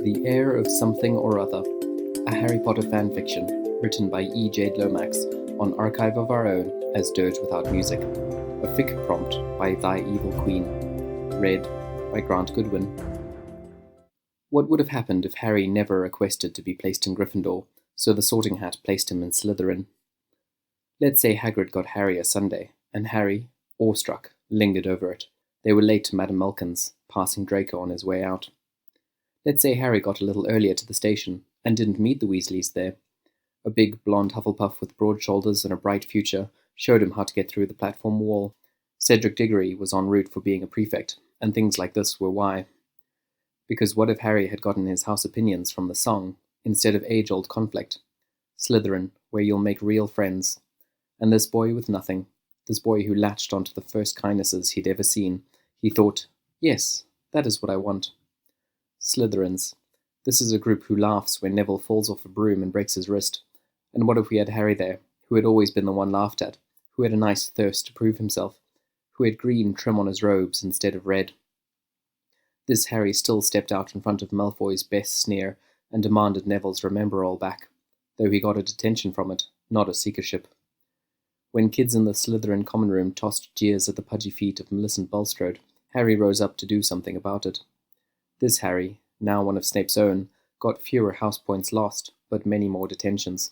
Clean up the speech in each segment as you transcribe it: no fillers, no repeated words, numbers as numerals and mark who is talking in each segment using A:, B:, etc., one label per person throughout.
A: The Heir of Something or Other, a Harry Potter fanfiction written by E.Jade Lomax on Archive of Our Own as Dirge Without Music. A fic prompt by Thy Evil Queen. Read by Grant Goodwin. What would have happened if Harry never requested to be placed in Gryffindor, so the Sorting Hat placed him in Slytherin? Let's say Hagrid got Harry a sundae, and Harry, awestruck, lingered over it. They were late to Madame Malkin's, passing Draco on his way out. Let's say Harry got a little earlier to the station, and didn't meet the Weasleys there. A big, blonde Hufflepuff with broad shoulders and a bright future showed him how to get through the platform wall. Cedric Diggory was en route for being a prefect, and things like this were why. Because what if Harry had gotten his house opinions from the song, instead of age-old conflict? Slytherin, where you'll make real friends. And this boy with nothing, this boy who latched onto the first kindnesses he'd ever seen, he thought, yes, that is what I want. Slytherins. This is a group who laughs when Neville falls off a broom and breaks his wrist. And what if we had Harry there, who had always been the one laughed at, who had a nice thirst to prove himself, who had green trim on his robes instead of red? This Harry still stepped out in front of Malfoy's best sneer and demanded Neville's remember-all back, though he got a detention from it, not a seekership. When kids in the Slytherin common room tossed jeers at the pudgy feet of Millicent Bulstrode, Harry rose up to do something about it. This Harry, now one of Snape's own, got fewer house points lost, but many more detentions.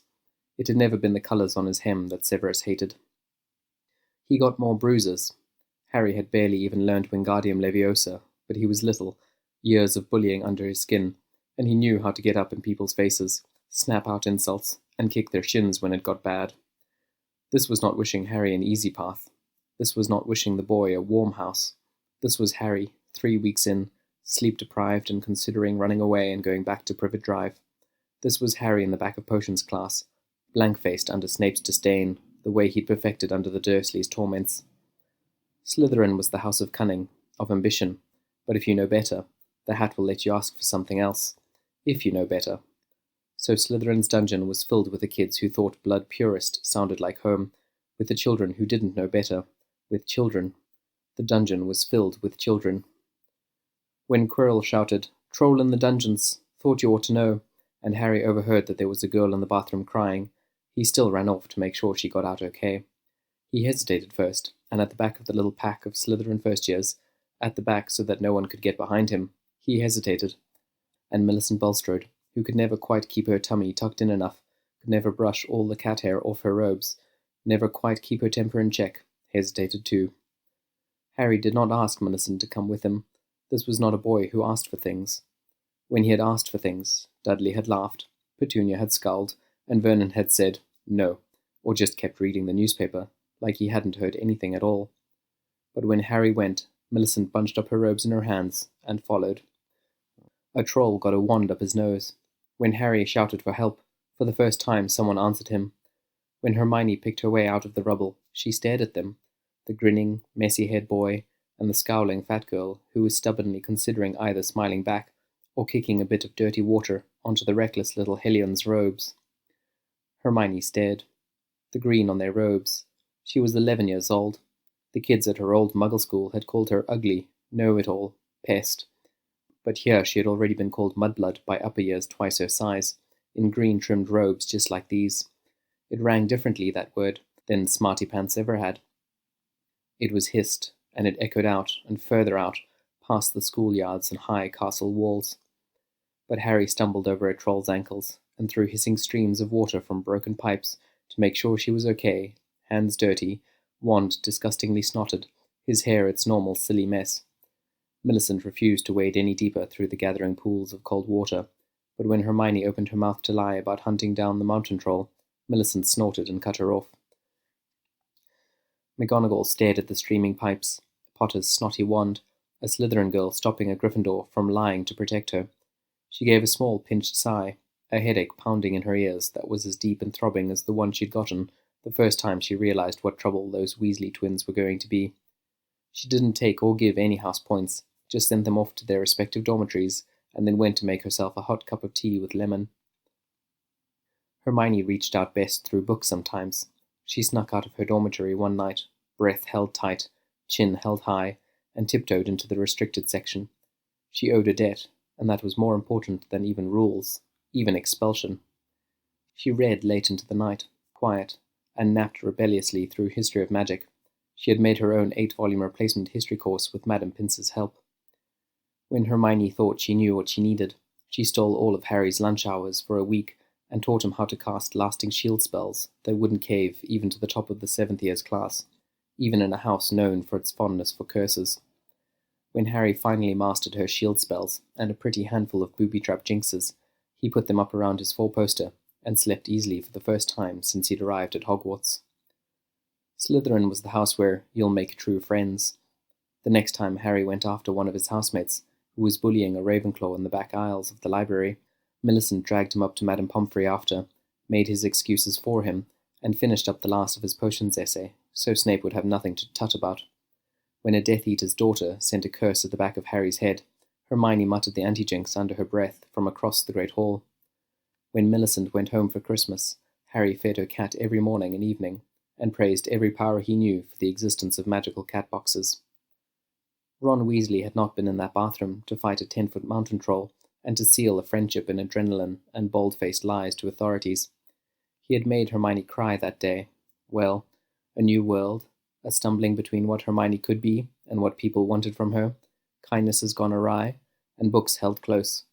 A: It had never been the colours on his hem that Severus hated. He got more bruises. Harry had barely even learned Wingardium Leviosa, but he was little, years of bullying under his skin, and he knew how to get up in people's faces, snap out insults, and kick their shins when it got bad. This was not wishing Harry an easy path. This was not wishing the boy a warm house. This was Harry, 3 weeks in, sleep-deprived and considering running away and going back to Privet Drive. This was Harry in the back of Potions class, blank-faced under Snape's disdain, the way he'd perfected under the Dursleys' torments. Slytherin was the house of cunning, of ambition, but if you know better, the hat will let you ask for something else, if you know better. So Slytherin's dungeon was filled with the kids who thought blood purist sounded like home, with the children who didn't know better, with children. The dungeon was filled with children. When Quirrell shouted, "Troll in the dungeons, thought you ought to know," and Harry overheard that there was a girl in the bathroom crying, he still ran off to make sure she got out okay. He hesitated first, and at the back of the little pack of Slytherin first-years, at the back so that no one could get behind him, he hesitated. And Millicent Bulstrode, who could never quite keep her tummy tucked in enough, could never brush all the cat hair off her robes, never quite keep her temper in check, hesitated too. Harry did not ask Millicent to come with him. This was not a boy who asked for things. When he had asked for things, Dudley had laughed, Petunia had scowled, and Vernon had said, no, or just kept reading the newspaper, like he hadn't heard anything at all. But when Harry went, Millicent bunched up her robes in her hands, and followed. A troll got a wand up his nose. When Harry shouted for help, for the first time someone answered him. When Hermione picked her way out of the rubble, she stared at them, the grinning, messy-haired boy, and the scowling fat girl who was stubbornly considering either smiling back or kicking a bit of dirty water onto the reckless little Hellion's robes. Hermione stared. The green on their robes. She was 11 years old. The kids at her old Muggle school had called her ugly, know-it-all, pest. But here she had already been called mudblood by upper years twice her size, in green-trimmed robes just like these. It rang differently, that word, than Smarty Pants ever had. It was hissed, and it echoed out and further out, past the schoolyards and high castle walls. But Harry stumbled over a troll's ankles, and through hissing streams of water from broken pipes, to make sure she was okay, hands dirty, wand disgustingly snotted, his hair its normal silly mess. Millicent refused to wade any deeper through the gathering pools of cold water, but when Hermione opened her mouth to lie about hunting down the mountain troll, Millicent snorted and cut her off. McGonagall stared at the streaming pipes, Potter's snotty wand, a Slytherin girl stopping a Gryffindor from lying to protect her. She gave a small pinched sigh, a headache pounding in her ears that was as deep and throbbing as the one she'd gotten the first time she realized what trouble those Weasley twins were going to be. She didn't take or give any house points, just sent them off to their respective dormitories, and then went to make herself a hot cup of tea with lemon. Hermione reached out best through books sometimes. She snuck out of her dormitory one night, breath held tight, chin held high, and tiptoed into the restricted section. She owed a debt, and that was more important than even rules, even expulsion. She read late into the night, quiet, and napped rebelliously through History of Magic. She had made her own 8-volume replacement history course with Madame Pince's help. When Hermione thought she knew what she needed, she stole all of Harry's lunch hours for a week and taught him how to cast lasting shield spells that wouldn't cave even to the top of the 7th year's class, even in a house known for its fondness for curses. When Harry finally mastered her shield spells and a pretty handful of booby-trap jinxes, he put them up around his 4-poster and slept easily for the first time since he'd arrived at Hogwarts. Slytherin was the house where you'll make true friends. The next time Harry went after one of his housemates, who was bullying a Ravenclaw in the back aisles of the library, Millicent dragged him up to Madame Pomfrey after, made his excuses for him, and finished up the last of his potions essay, so Snape would have nothing to tut about. When a Death Eater's daughter sent a curse at the back of Harry's head, Hermione muttered the anti-jinx under her breath from across the Great Hall. When Millicent went home for Christmas, Harry fed her cat every morning and evening, and praised every power he knew for the existence of magical cat boxes. Ron Weasley had not been in that bathroom to fight a 10-foot mountain troll and to seal a friendship in adrenaline and bold-faced lies to authorities. He had made Hermione cry that day. Well, a new world, a stumbling between what Hermione could be and what people wanted from her, kindness has gone awry, and books held close.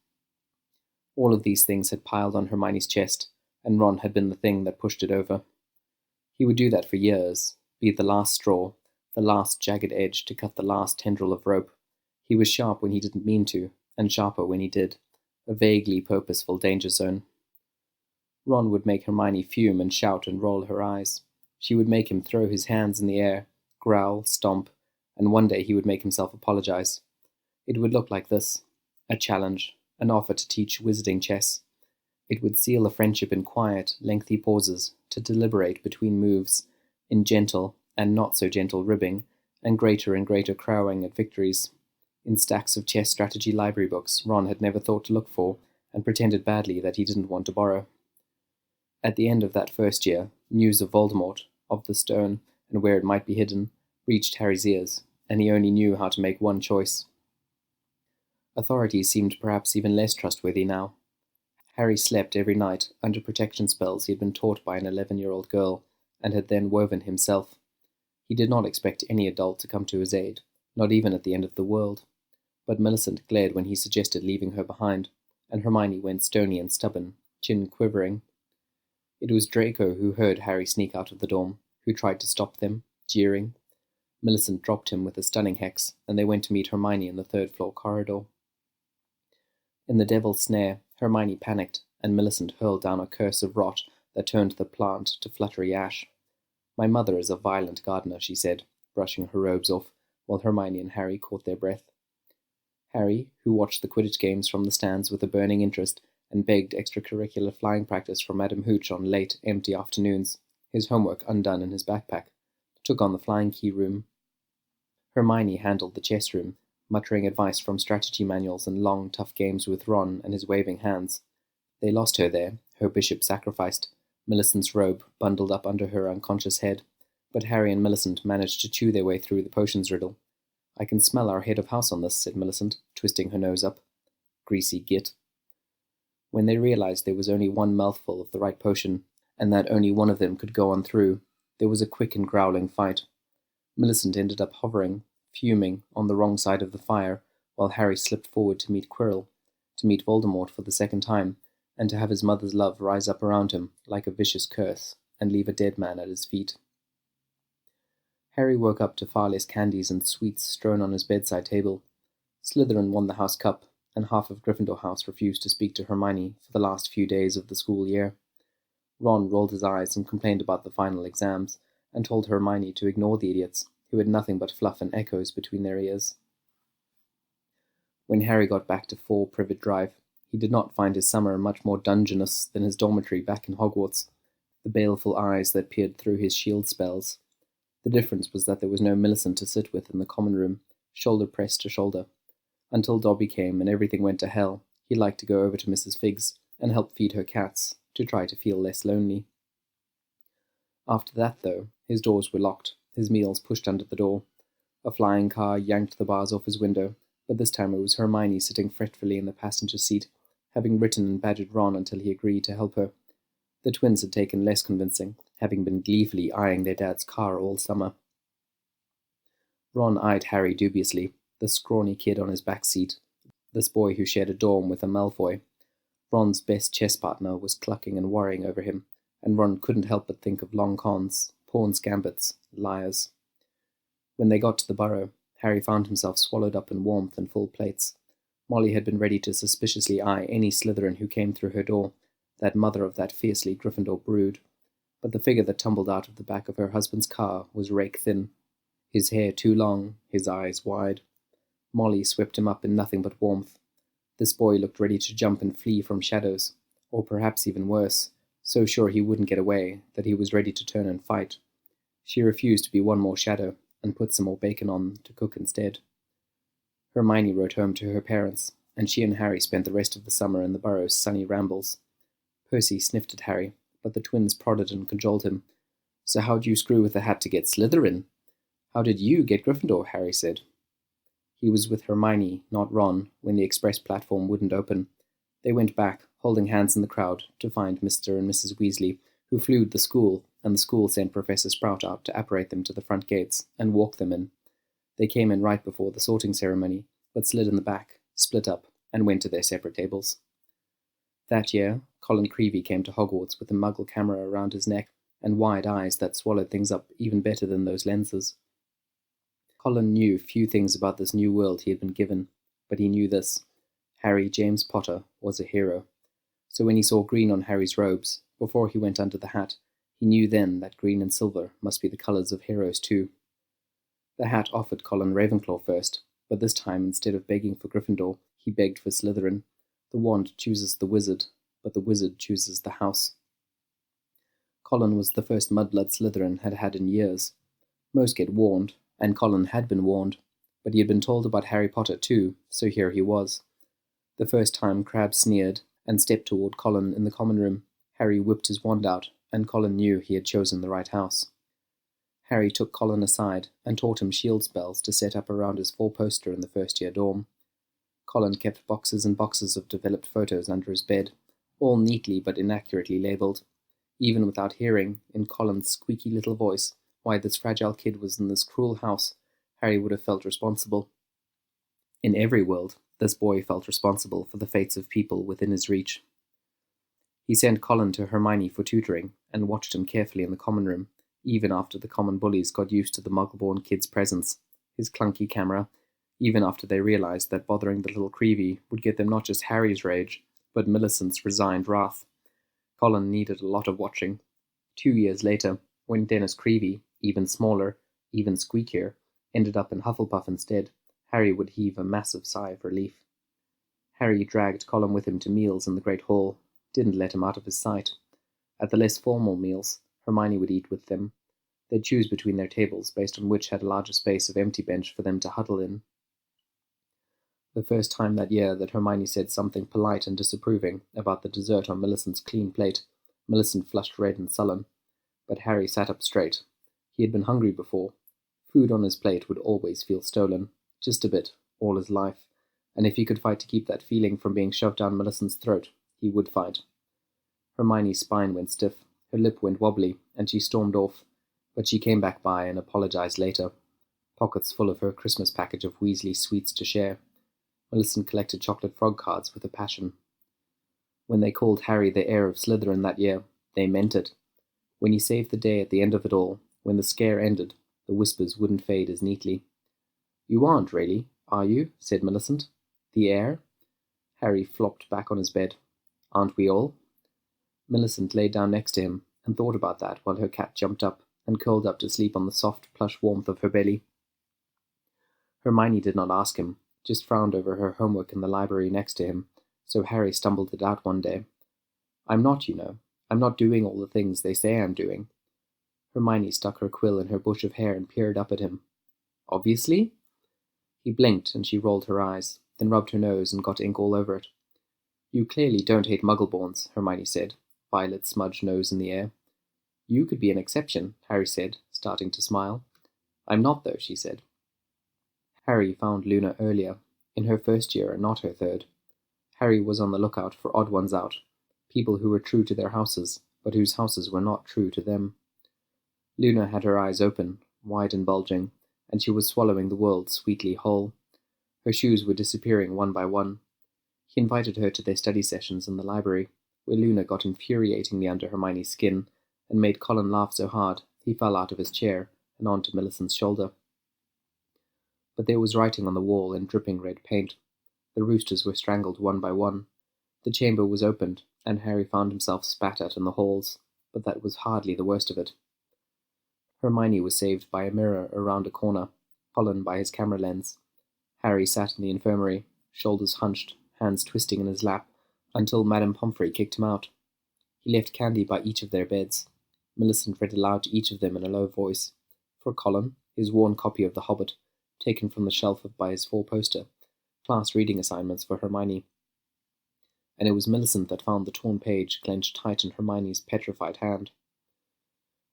A: All of these things had piled on Hermione's chest, and Ron had been the thing that pushed it over. He would do that for years, be the last straw, the last jagged edge to cut the last tendril of rope. He was sharp when he didn't mean to, and sharper when he did, a vaguely purposeful danger zone. Ron would make Hermione fume and shout and roll her eyes. She would make him throw his hands in the air, growl, stomp, and one day he would make himself apologize. It would look like this: a challenge, an offer to teach wizarding chess. It would seal a friendship in quiet, lengthy pauses, to deliberate between moves, in gentle and not so gentle ribbing, and greater crowing at victories. In stacks of chess strategy library books Ron had never thought to look for, and pretended badly that he didn't want to borrow. At the end of that first year, news of Voldemort, of the stone, and where it might be hidden, reached Harry's ears, and he only knew how to make one choice. Authorities seemed perhaps even less trustworthy now. Harry slept every night under protection spells he had been taught by an 11-year-old girl, and had then woven himself. He did not expect any adult to come to his aid, not even at the end of the world. But Millicent glared when he suggested leaving her behind, and Hermione went stony and stubborn, chin quivering. It was Draco who heard Harry sneak out of the dorm, who tried to stop them, jeering. Millicent dropped him with a stunning hex, and they went to meet Hermione in the 3rd-floor corridor. In the Devil's Snare, Hermione panicked, and Millicent hurled down a curse of rot that turned the plant to fluttery ash. "My mother is a violent gardener," she said, brushing her robes off, while Hermione and Harry caught their breath. Harry, who watched the Quidditch games from the stands with a burning interest and begged extracurricular flying practice from Madam Hooch on late, empty afternoons, his homework undone in his backpack, took on the flying key room. Hermione handled the chess room, muttering advice from strategy manuals and long, tough games with Ron and his waving hands. They lost her there, her bishop sacrificed, Millicent's robe bundled up under her unconscious head, but Harry and Millicent managed to chew their way through the potions riddle. "I can smell our head of house on this," said Millicent, twisting her nose up. "Greasy git." When they realized there was only one mouthful of the right potion, and that only one of them could go on through, there was a quick and growling fight. Millicent ended up hovering, fuming, on the wrong side of the fire, while Harry slipped forward to meet Quirrell, to meet Voldemort for the second time, and to have his mother's love rise up around him like a vicious curse, and leave a dead man at his feet. Harry woke up to far less candies and sweets strewn on his bedside table. Slytherin won the House Cup, and half of Gryffindor House refused to speak to Hermione for the last few days of the school year. Ron rolled his eyes and complained about the final exams, and told Hermione to ignore the idiots, who had nothing but fluff and echoes between their ears. When Harry got back to 4 Privet Drive, he did not find his summer much more dungeonous than his dormitory back in Hogwarts, the baleful eyes that peered through his shield spells. The difference was that there was no Millicent to sit with in the common room, shoulder pressed to shoulder. Until Dobby came and everything went to hell, he liked to go over to Mrs. Figgs and help feed her cats, to try to feel less lonely. After that, though, his doors were locked, his meals pushed under the door. A flying car yanked the bars off his window, but this time it was Hermione sitting fretfully in the passenger seat, having written and badgered Ron until he agreed to help her. The twins had taken less convincing, having been gleefully eyeing their dad's car all summer. Ron eyed Harry dubiously, the scrawny kid on his back seat, this boy who shared a dorm with a Malfoy. Ron's best chess partner was clucking and worrying over him, and Ron couldn't help but think of long cons, pawns gambits, liars. When they got to the burrow, Harry found himself swallowed up in warmth and full plates. Molly had been ready to suspiciously eye any Slytherin who came through her door, that mother of that fiercely Gryffindor brood. But the figure that tumbled out of the back of her husband's car was rake-thin, his hair too long, his eyes wide. Molly swept him up in nothing but warmth. This boy looked ready to jump and flee from shadows, or perhaps even worse, so sure he wouldn't get away that he was ready to turn and fight. She refused to be one more shadow, and put some more bacon on to cook instead. Hermione wrote home to her parents, and she and Harry spent the rest of the summer in the burrow's sunny rambles. Percy sniffed at Harry, but the twins prodded and cajoled him. "So how'd you screw with the hat to get Slytherin?" "How did you get Gryffindor?" Harry said. He was with Hermione, not Ron, when the express platform wouldn't open. They went back, holding hands in the crowd, to find Mr. and Mrs. Weasley, who flued the school, and the school sent Professor Sprout out to apparate them to the front gates and walk them in. They came in right before the sorting ceremony, but slid in the back, split up, and went to their separate tables. That year, Colin Creevey came to Hogwarts with a muggle camera around his neck and wide eyes that swallowed things up even better than those lenses. Colin knew few things about this new world he had been given, but he knew this: Harry James Potter was a hero. So when he saw green on Harry's robes, before he went under the hat, he knew then that green and silver must be the colours of heroes too. The hat offered Colin Ravenclaw first, but this time instead of begging for Gryffindor, he begged for Slytherin. The wand chooses the wizard, but the wizard chooses the house. Colin was the first mudblood Slytherin had had in years. Most get warned, and Colin had been warned, but he had been told about Harry Potter too, so here he was. The first time Crabbe sneered and stepped toward Colin in the common room, Harry whipped his wand out, and Colin knew he had chosen the right house. Harry took Colin aside and taught him shield spells to set up around his four-poster in the first-year dorm. Colin kept boxes and boxes of developed photos under his bed, all neatly but inaccurately labelled. Even without hearing, in Colin's squeaky little voice, why this fragile kid was in this cruel house, Harry would have felt responsible. In every world, this boy felt responsible for the fates of people within his reach. He sent Colin to Hermione for tutoring, and watched him carefully in the common room, even after the common bullies got used to the muggle-born kid's presence, his clunky camera, even after they realised that bothering the little Creevey would get them not just Harry's rage, but Millicent's resigned wrath. Colin needed a lot of watching. 2 years later, when Dennis Creevey, even smaller, even squeakier, ended up in Hufflepuff instead, Harry would heave a massive sigh of relief. Harry dragged Colin with him to meals in the Great Hall, didn't let him out of his sight. At the less formal meals, Hermione would eat with them. They'd choose between their tables based on which had a larger space of empty bench for them to huddle in. The first time that year that Hermione said something polite and disapproving about the dessert on Millicent's clean plate, Millicent flushed red and sullen. But Harry sat up straight. He had been hungry before. Food on his plate would always feel stolen, just a bit, all his life, and if he could fight to keep that feeling from being shoved down Millicent's throat, he would fight. Hermione's spine went stiff, her lip went wobbly, and she stormed off, but she came back by and apologized later, pockets full of her Christmas package of Weasley sweets to share. Millicent collected chocolate frog cards with a passion. When they called Harry the heir of Slytherin that year, they meant it. When he saved the day at the end of it all, when the scare ended, the whispers wouldn't fade as neatly. "You aren't, really, are you?" said Millicent. "The heir?" Harry flopped back on his bed. "Aren't we all?" Millicent lay down next to him and thought about that while her cat jumped up and curled up to sleep on the soft, plush warmth of her belly. Hermione did not ask him, just frowned over her homework in the library next to him, so Harry stumbled it out one day. "I'm not, you know. I'm not doing all the things they say I'm doing." Hermione stuck her quill in her bush of hair and peered up at him. "Obviously?" He blinked and she rolled her eyes, then rubbed her nose and got ink all over it. "You clearly don't hate Muggleborns," Hermione said, violet smudged nose in the air. "You could be an exception," Harry said, starting to smile. "I'm not, though," she said. Harry found Luna earlier, In her first year, and not her third. Harry was on the lookout for odd ones out, people who were true to their houses, but whose houses were not true to them. Luna had her eyes open, wide and bulging, and she was swallowing the world sweetly whole. Her shoes were disappearing one by one. He invited her to their study sessions in the library, where Luna got infuriatingly under Hermione's skin and made Colin laugh so hard he fell out of his chair and onto Millicent's shoulder. But there was writing on the wall in dripping red paint. The roosters were strangled one by one. The chamber was opened, and Harry found himself spat at in the halls, but that was hardly the worst of it. Hermione was saved by a mirror around a corner, Colin by his camera lens. Harry sat in the infirmary, shoulders hunched, hands twisting in his lap, until Madame Pomfrey kicked him out. He left candy by each of their beds. Millicent read aloud to each of them in a low voice. For Colin, his worn copy of The Hobbit, taken from the shelf by his four-poster, class reading assignments for Hermione. And it was Millicent that found the torn page clenched tight in Hermione's petrified hand.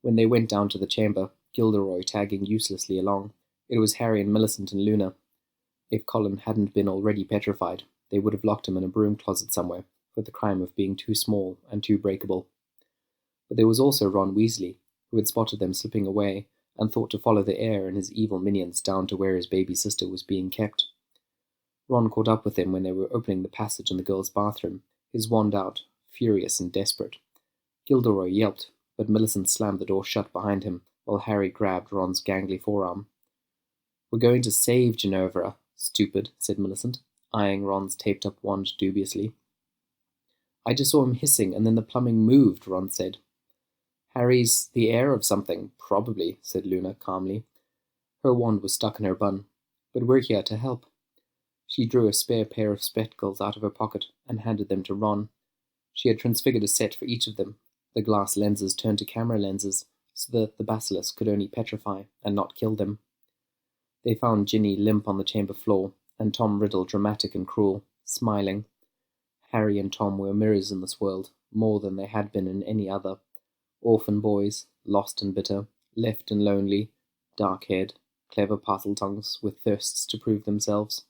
A: When they went down to the chamber, Gilderoy tagging uselessly along, it was Harry and Millicent and Luna. If Colin hadn't been already petrified, they would have locked him in a broom closet somewhere, for the crime of being too small and too breakable. But there was also Ron Weasley, who had spotted them slipping away and thought to follow the heir and his evil minions down to where his baby sister was being kept. Ron caught up with them when they were opening the passage in the girls' bathroom, his wand out, furious and desperate. Gilderoy yelped, but Millicent slammed the door shut behind him, while Harry grabbed Ron's gangly forearm. "We're going to save Ginevra, stupid," said Millicent, eyeing Ron's taped-up wand dubiously. "I just saw him hissing, and then the plumbing moved," Ron said. "Harry's the heir of something, probably," said Luna calmly. Her wand was stuck in her bun. "But we're here to help." She drew a spare pair of spectacles out of her pocket and handed them to Ron. She had transfigured a set for each of them, the glass lenses turned to camera lenses, so that the basilisk could only petrify and not kill them. They found Ginny limp on the chamber floor, and Tom Riddle dramatic and cruel, smiling. Harry and Tom were mirrors in this world, more than they had been in any other. Orphan boys, lost and bitter, left and lonely, dark-haired, clever parseltongues with thirsts to prove themselves.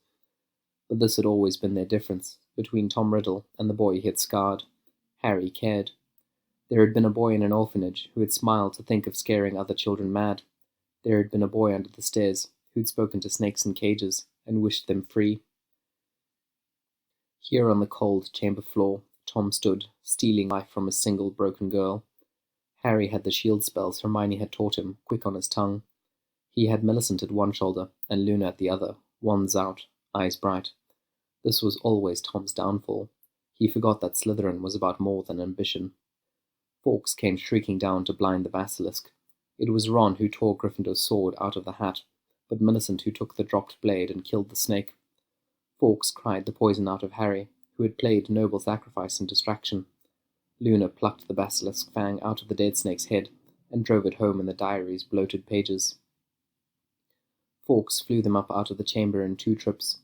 A: But this had always been their difference, between Tom Riddle and the boy he had scarred. Harry cared. There had been a boy in an orphanage who had smiled to think of scaring other children mad. There had been a boy under the stairs who'd spoken to snakes in cages and wished them free. Here on the cold chamber floor, Tom stood, stealing life from a single broken girl. Harry had the shield spells Hermione had taught him, quick on his tongue. He had Millicent at one shoulder and Luna at the other, wands out, eyes bright. This was always Tom's downfall. He forgot that Slytherin was about more than ambition. Fawkes came shrieking down to blind the basilisk. It was Ron who tore Gryffindor's sword out of the hat, but Millicent who took the dropped blade and killed the snake. Fawkes cried the poison out of Harry, who had played noble sacrifice and distraction. Luna plucked the basilisk fang out of the dead snake's head and drove it home in the diary's bloated pages. Fawkes flew them up out of the chamber in 2 trips.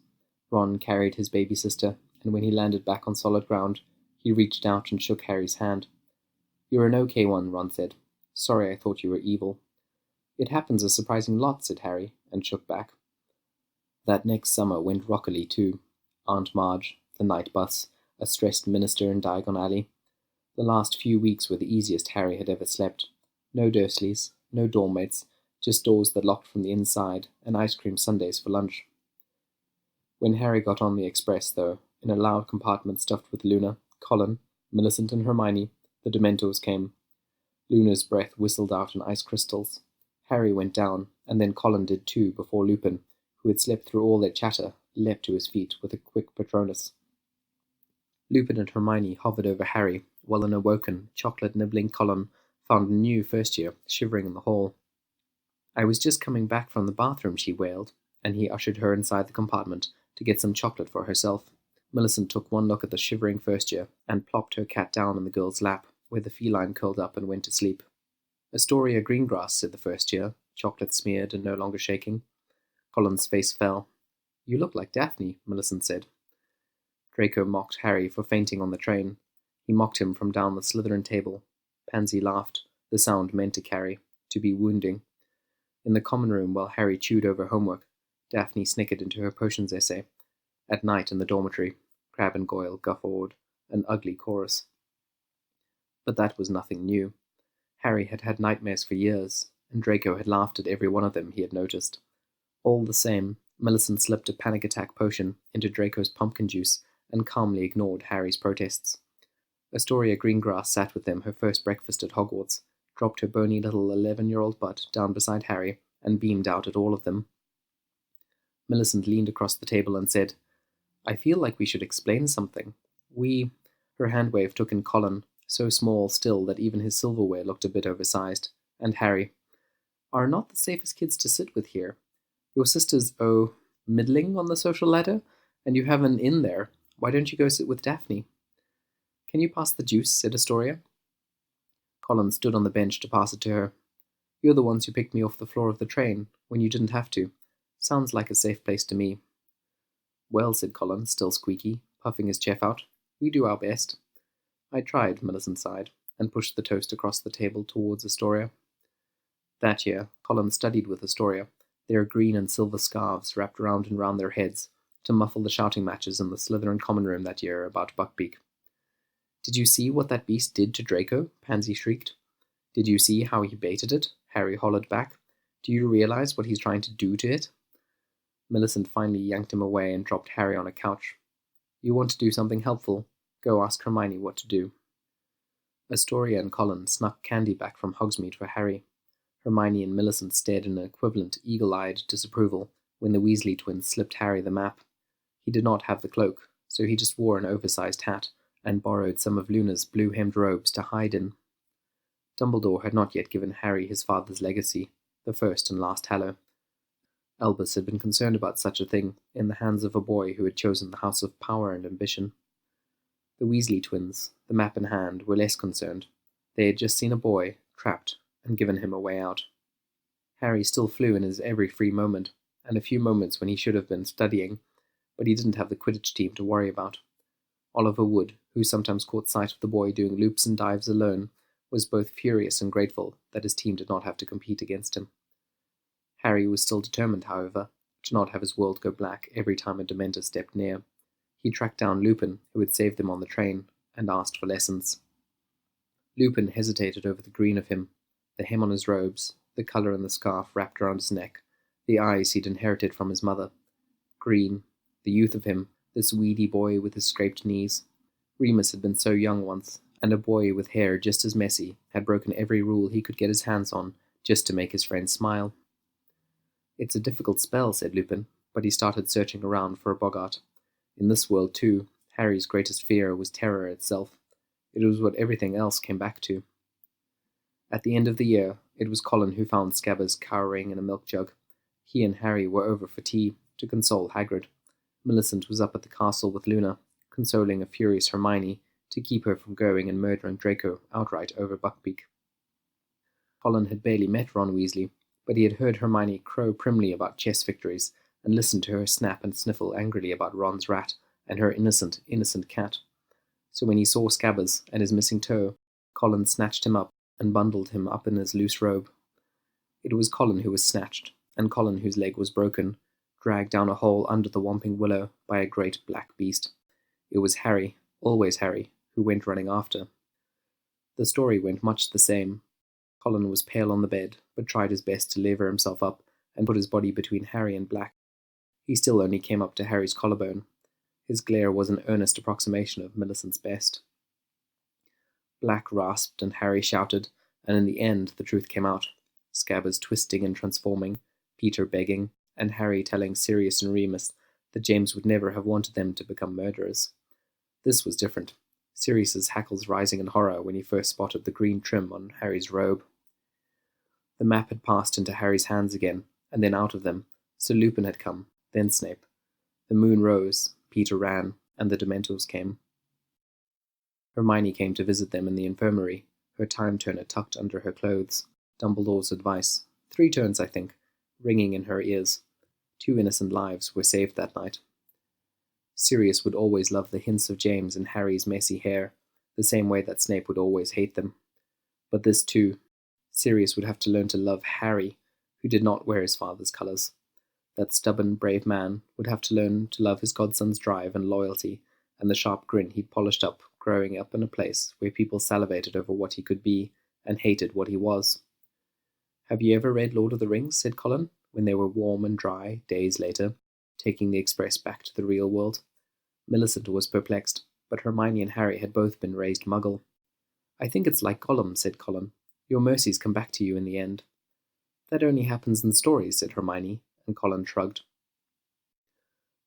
A: Ron carried his baby sister, and when he landed back on solid ground, he reached out and shook Harry's hand. "You're an okay one," Ron said. "Sorry I thought you were evil." "It happens a surprising lot," said Harry, and shook back. That next summer went rockily too. Aunt Marge, the night bus, a stressed minister in Diagon Alley. The last few weeks were the easiest Harry had ever slept. No Dursleys, no dormmates, just doors that locked from the inside, and ice cream sundaes for lunch. When Harry got on the express, though, in a loud compartment stuffed with Luna, Colin, Millicent and Hermione, the Dementors came. Luna's breath whistled out in ice crystals. Harry went down, and then Colin did too before Lupin, who had slept through all their chatter, leapt to his feet with a quick Patronus. Lupin and Hermione hovered over Harry, while an awoken, chocolate-nibbling Colin found a new first year shivering in the hall. "I was just coming back from the bathroom," she wailed, and he ushered her inside the compartment to get some chocolate for herself. Millicent took one look at the shivering first year and plopped her cat down in the girl's lap, where the feline curled up and went to sleep. "Astoria Greengrass," said the first year, chocolate smeared and no longer shaking. Colin's face fell. "You look like Daphne," Millicent said. Draco mocked Harry for fainting on the train. He mocked him from down the Slytherin table. Pansy laughed, the sound meant to carry, to be wounding. In the common room, while Harry chewed over homework, Daphne snickered into her potions essay, At night in the dormitory, Crabbe and Goyle guffawed, an ugly chorus. But that was nothing new. Harry had had nightmares for years, and Draco had laughed at every one of them, he had noticed. All the same, Millicent slipped a panic attack potion into Draco's pumpkin juice and calmly ignored Harry's protests. Astoria Greengrass sat with them her first breakfast at Hogwarts, dropped her bony little 11-year-old butt down beside Harry, and beamed out at all of them. Millicent leaned across the table and said, "I feel like we should explain something. Her handwave took in Colin, so small still that even his silverware looked a bit oversized, and Harry, "are not the safest kids to sit with here. Your sister's, middling on the social ladder, and you have an in there. Why don't you go sit with Daphne?" "Can you pass the juice?" said Astoria. Colin stood on the bench to pass it to her. "You're the ones who picked me off the floor of the train, when you didn't have to. Sounds like a safe place to me." "Well," said Colin, still squeaky, puffing his chef out, "we do our best." "I tried," Millicent sighed, and pushed the toast across the table towards Astoria. That year, Colin studied with Astoria, their green and silver scarves wrapped round and round their heads, to muffle the shouting matches in the Slytherin common room that year about Buckbeak. "Did you see what that beast did to Draco?" Pansy shrieked. "Did you see how he baited it?" Harry hollered back. "Do you realize what he's trying to do to it?" Millicent finally yanked him away and dropped Harry on a couch. "You want to do something helpful? Go ask Hermione what to do." Astoria and Colin snuck candy back from Hogsmeade for Harry. Hermione and Millicent stared in equivalent eagle-eyed disapproval when the Weasley twins slipped Harry the map. He did not have the cloak, so he just wore an oversized hat and borrowed some of Luna's blue-hemmed robes to hide in. Dumbledore had not yet given Harry his father's legacy, the first and last Hallow. Albus had been concerned about such a thing in the hands of a boy who had chosen the house of power and ambition. The Weasley twins, the map in hand, were less concerned. They had just seen a boy, trapped, and given him a way out. Harry still flew in his every free moment, and a few moments when he should have been studying, but he didn't have the Quidditch team to worry about. Oliver Wood, who sometimes caught sight of the boy doing loops and dives alone, was both furious and grateful that his team did not have to compete against him. Harry was still determined, however, to not have his world go black every time a Dementor stepped near. He tracked down Lupin, who had saved them on the train, and asked for lessons. Lupin hesitated over the green of him, the hem on his robes, the colour in the scarf wrapped around his neck, the eyes he'd inherited from his mother. Green, the youth of him, this weedy boy with his scraped knees. Remus had been so young once, and a boy with hair just as messy had broken every rule he could get his hands on just to make his friends smile. "It's a difficult spell," said Lupin, but he started searching around for a boggart. In this world, too, Harry's greatest fear was terror itself. It was what everything else came back to. At the end of the year, it was Colin who found Scabbers cowering in a milk jug. He and Harry were over for tea, to console Hagrid. Millicent was up at the castle with Luna, consoling a furious Hermione to keep her from going and murdering Draco outright over Buckbeak. Colin had barely met Ron Weasley, but he had heard Hermione crow primly about chess victories, and listened to her snap and sniffle angrily about Ron's rat and her innocent cat. So when he saw Scabbers and his missing toe, Colin snatched him up and bundled him up in his loose robe. It was Colin who was snatched, and Colin whose leg was broken, dragged down a hole under the Whomping Willow by a great black beast. It was Harry, always Harry, who went running after. The story went much the same. Colin was pale on the bed, but tried his best to lever himself up and put his body between Harry and Black. He still only came up to Harry's collarbone. His glare was an earnest approximation of Millicent's best. Black rasped and Harry shouted, and in the end the truth came out. Scabbers twisting and transforming, Peter begging, and Harry telling Sirius and Remus that James would never have wanted them to become murderers. This was different. Sirius's hackles rising in horror when he first spotted the green trim on Harry's robe. The map had passed into Harry's hands again, and then out of them, so Lupin had come, then Snape. The moon rose, Peter ran, and the Dementors came. Hermione came to visit them in the infirmary, her time-turner tucked under her clothes. Dumbledore's advice, 3 turns I think, ringing in her ears. 2 innocent lives were saved that night. Sirius would always love the hints of James in Harry's messy hair, the same way that Snape would always hate them. But this too, Sirius would have to learn to love Harry, who did not wear his father's colours. That stubborn, brave man would have to learn to love his godson's drive and loyalty, and the sharp grin he'd polished up growing up in a place where people salivated over what he could be and hated what he was. "Have you ever read Lord of the Rings?" said Colin, when they were warm and dry, days later, taking the express back to the real world. Millicent was perplexed, but Hermione and Harry had both been raised Muggle. "I think it's like Gollum," said Colin. "Your mercies come back to you in the end." "That only happens in stories," said Hermione, and Colin shrugged.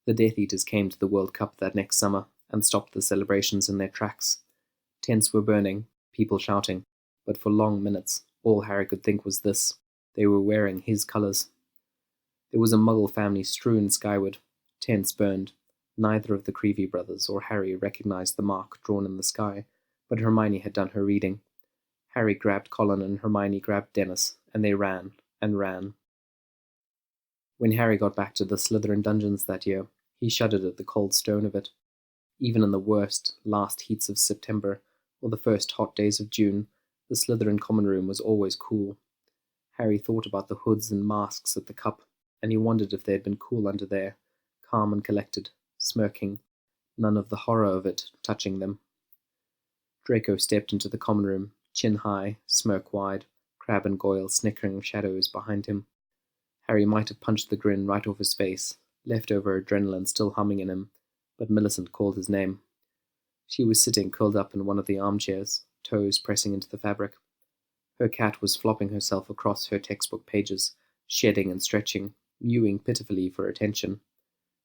A: The Death Eaters came to the World Cup that next summer and stopped the celebrations in their tracks. Tents were burning, people shouting, but for long minutes all Harry could think was this: they were wearing his colours. There was a Muggle family strewn skyward. Tents burned. Neither of the Creevy brothers or Harry recognised the mark drawn in the sky, but Hermione had done her reading. Harry grabbed Colin and Hermione grabbed Dennis, and they ran and ran. When Harry got back to the Slytherin dungeons that year, he shuddered at the cold stone of it. Even in the worst, last heats of September, or the first hot days of June, the Slytherin common room was always cool. Harry thought about the hoods and masks at the cup, and he wondered if they had been cool under there, calm and collected, smirking, none of the horror of it touching them. Draco stepped into the common room, chin high, smirk wide, Crabbe and Goyle snickering shadows behind him. Harry might have punched the grin right off his face, leftover adrenaline still humming in him, but Millicent called his name. She was sitting curled up in one of the armchairs, toes pressing into the fabric. Her cat was flopping herself across her textbook pages, shedding and stretching, mewing pitifully for attention.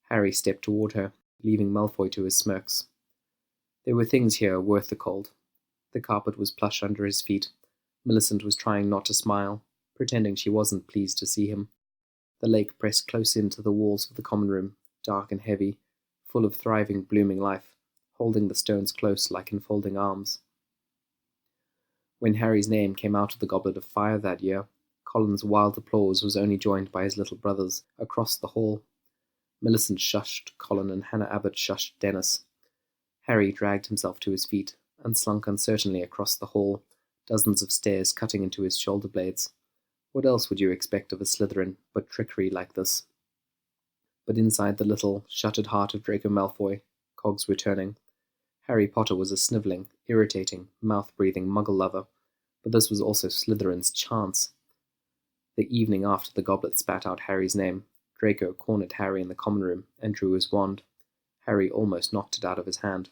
A: Harry stepped toward her, leaving Malfoy to his smirks. There were things here worth the cold. The carpet was plush under his feet. Millicent was trying not to smile, pretending she wasn't pleased to see him. The lake pressed close in to the walls of the common room, dark and heavy, full of thriving, blooming life, holding the stones close like enfolding arms. When Harry's name came out of the goblet of fire that year, Colin's wild applause was only joined by his little brothers across the hall. Millicent shushed Colin and Hannah Abbott shushed Dennis. Harry dragged himself to his feet and slunk uncertainly across the hall, dozens of stairs cutting into his shoulder blades. What else would you expect of a Slytherin but trickery like this? But inside the little, shuttered heart of Draco Malfoy, cogs were turning. Harry Potter was a snivelling, irritating, mouth-breathing Muggle lover, but this was also Slytherin's chance. The evening after the goblet spat out Harry's name, Draco cornered Harry in the common room and drew his wand. Harry almost knocked it out of his hand.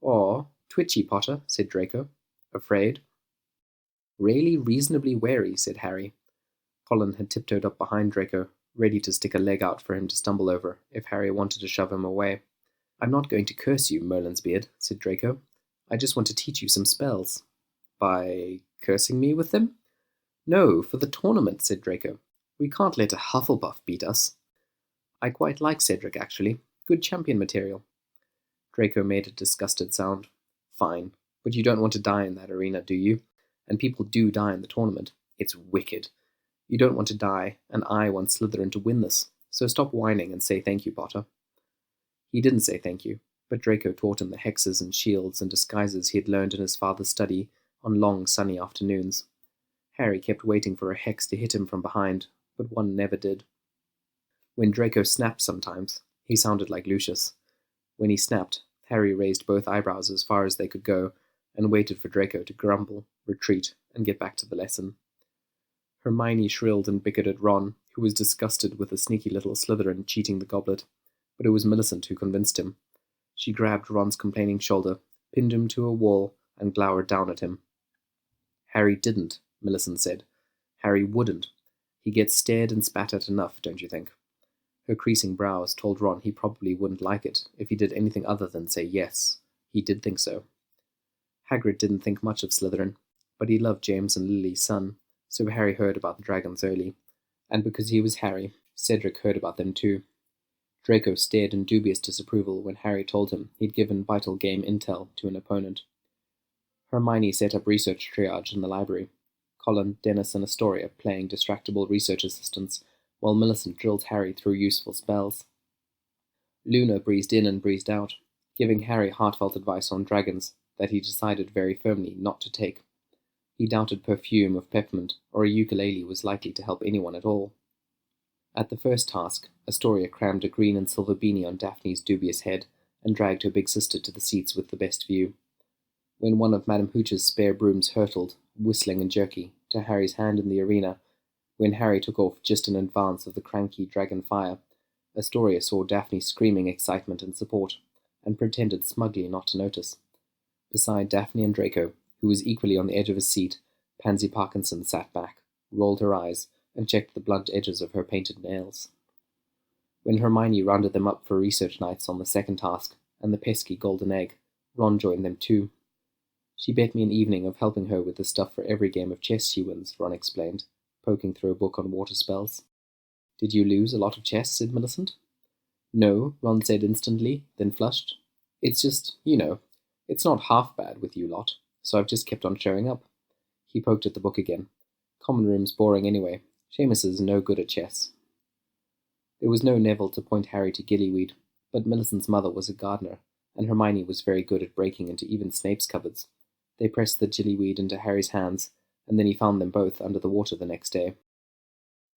A: "Aw, twitchy, Potter," said Draco. "Afraid?" "Really reasonably wary," said Harry. Colin had tiptoed up behind Draco, ready to stick a leg out for him to stumble over if Harry wanted to shove him away. "I'm not going to curse you, Merlin's beard," said Draco. "I just want to teach you some spells." "By cursing me with them?" "No, for the tournament," said Draco. "We can't let a Hufflepuff beat us." "I quite like Cedric, actually. Good champion material." Draco made a disgusted sound. "Fine, but you don't want to die in that arena, do you? And people do die in the tournament. It's wicked. You don't want to die, and I want Slytherin to win this, so stop whining and say thank you, Potter." He didn't say thank you, but Draco taught him the hexes and shields and disguises he had learned in his father's study on long sunny afternoons. Harry kept waiting for a hex to hit him from behind, but one never did. When Draco snapped sometimes, he sounded like Lucius. When he snapped, Harry raised both eyebrows as far as they could go and waited for Draco to grumble, retreat, and get back to the lesson. Hermione shrilled and bickered at Ron, who was disgusted with the sneaky little Slytherin cheating the goblet, but it was Millicent who convinced him. She grabbed Ron's complaining shoulder, pinned him to a wall, and glowered down at him. "Harry didn't," Millicent said. "Harry wouldn't. He gets stared and spat at enough, don't you think?" Her creasing brows told Ron he probably wouldn't like it if he did anything other than say yes. He did think so. Hagrid didn't think much of Slytherin, but he loved James and Lily's son, so Harry heard about the dragons early, and because he was Harry, Cedric heard about them too. Draco stared in dubious disapproval when Harry told him he'd given vital game intel to an opponent. Hermione set up research triage in the library. Colin, Dennis, and Astoria playing distractible research assistants, while Millicent drilled Harry through useful spells. Luna breezed in and breezed out, giving Harry heartfelt advice on dragons that he decided very firmly not to take. He doubted perfume of peppermint or a ukulele was likely to help anyone at all. At the first task, Astoria crammed a green and silver beanie on Daphne's dubious head and dragged her big sister to the seats with the best view. When one of Madame Hooch's spare brooms hurtled, whistling and jerky, to Harry's hand in the arena, when Harry took off just in advance of the cranky dragon fire, Astoria saw Daphne screaming excitement and support, and pretended smugly not to notice. Beside Daphne and Draco, who was equally on the edge of his seat, Pansy Parkinson sat back, rolled her eyes, and checked the blunt edges of her painted nails. When Hermione rounded them up for research nights on the second task, and the pesky golden egg, Ron joined them too. She bet me an evening of helping her with the stuff for every game of chess she wins, Ron explained, poking through a book on water spells. Did you lose a lot of chess? Said Millicent. No, Ron said instantly, then flushed. It's just, it's not half bad with you lot, so I've just kept on showing up. He poked at the book again. Common room's boring anyway. Seamus is no good at chess. There was no Neville to point Harry to gillyweed, but Millicent's mother was a gardener, and Hermione was very good at breaking into even Snape's cupboards. They pressed the gillyweed into Harry's hands, and then he found them both under the water the next day.